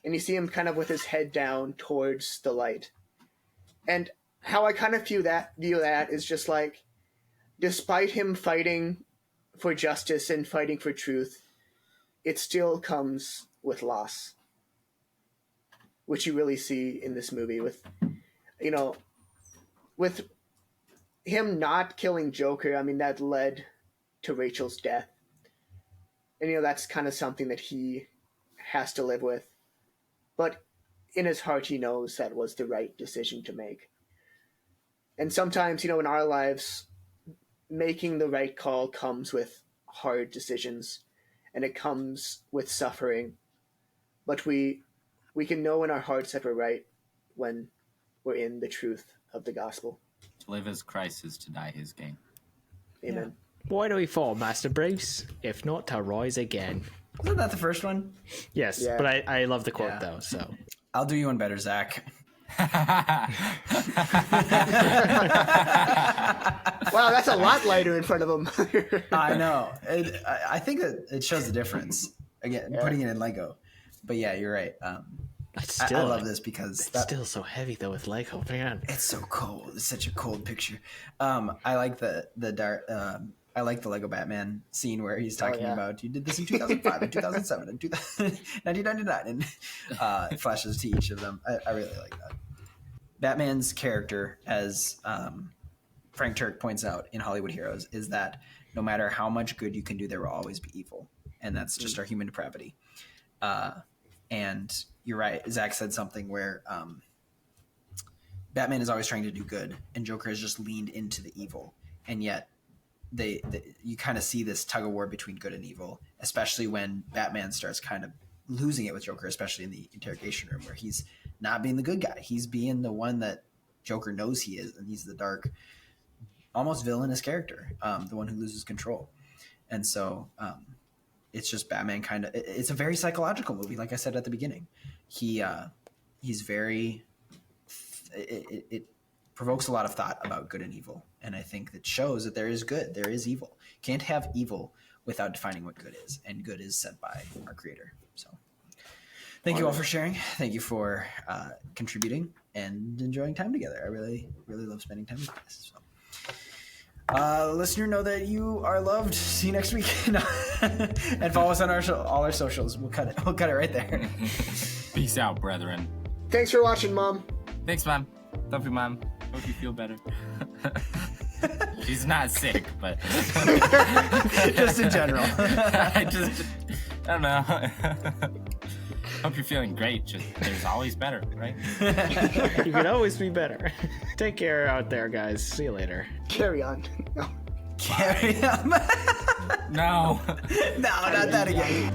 and you see him kind of with his head down towards the light. And how I kind of view that is just like, despite him fighting for justice and fighting for truth, it still comes with loss, which you really see in this movie with, you know, with him not killing Joker. I mean, that led to Rachel's death. And, you know, that's kind of something that he has to live with. But in his heart, he knows that was the right decision to make. And sometimes, you know, in our lives, making the right call comes with hard decisions, and it comes with suffering. But we can know in our hearts that we're right when we're in the truth of the gospel. To live as Christ is to die his gain. Amen. Why do we fall, Master Bruce, if not to rise again? Wasn't that the first one? Yes, Yeah. but I love the quote though. So I'll do you one better, Zach. Wow, that's a lot lighter in front of him. I know. I think that it shows the difference. Again, putting it in Lego. But yeah, you're right. still, I love this because it's still so heavy though with Lego. Man, it's so cold. It's such a cold picture. I like the dark. I like the Lego Batman scene where he's talking about you did this in 2005 and 2007 and 1999, and it flashes to each of them. I really like that. Batman's character, as Frank Turk points out in Hollywood Heroes, is that no matter how much good you can do, there will always be evil, and that's just our human depravity. And you're right. Zach said something where Batman is always trying to do good, and Joker has just leaned into the evil, and yet you kind of see this tug of war between good and evil, especially when Batman starts kind of losing it with Joker, especially in the interrogation room where he's not being the good guy. He's being the one that Joker knows he is, and he's the dark, almost villainous character, the one who loses control. And so it's just Batman kind of. It's a very psychological movie, like I said at the beginning. He's very. It provokes a lot of thought about good and evil, and I think that shows that there is good, there is evil. Can't have evil without defining what good is, and good is set by our creator. So thank you all for sharing. Thank you for contributing and enjoying time together. I really love spending time with you guys. So listener, know that you are loved. See you next week. And follow us on all our socials. We'll cut it right there. Peace out, brethren. Thanks for watching, Mom. Thanks, Mom. Love you, Mom. Hope you feel better. She's not sick, but just in general. I don't know. Hope you're feeling great. Just there's always better, right? You can always be better. Take care out there, guys. See you later. Carry on. No. Carry on. No. No, not that again.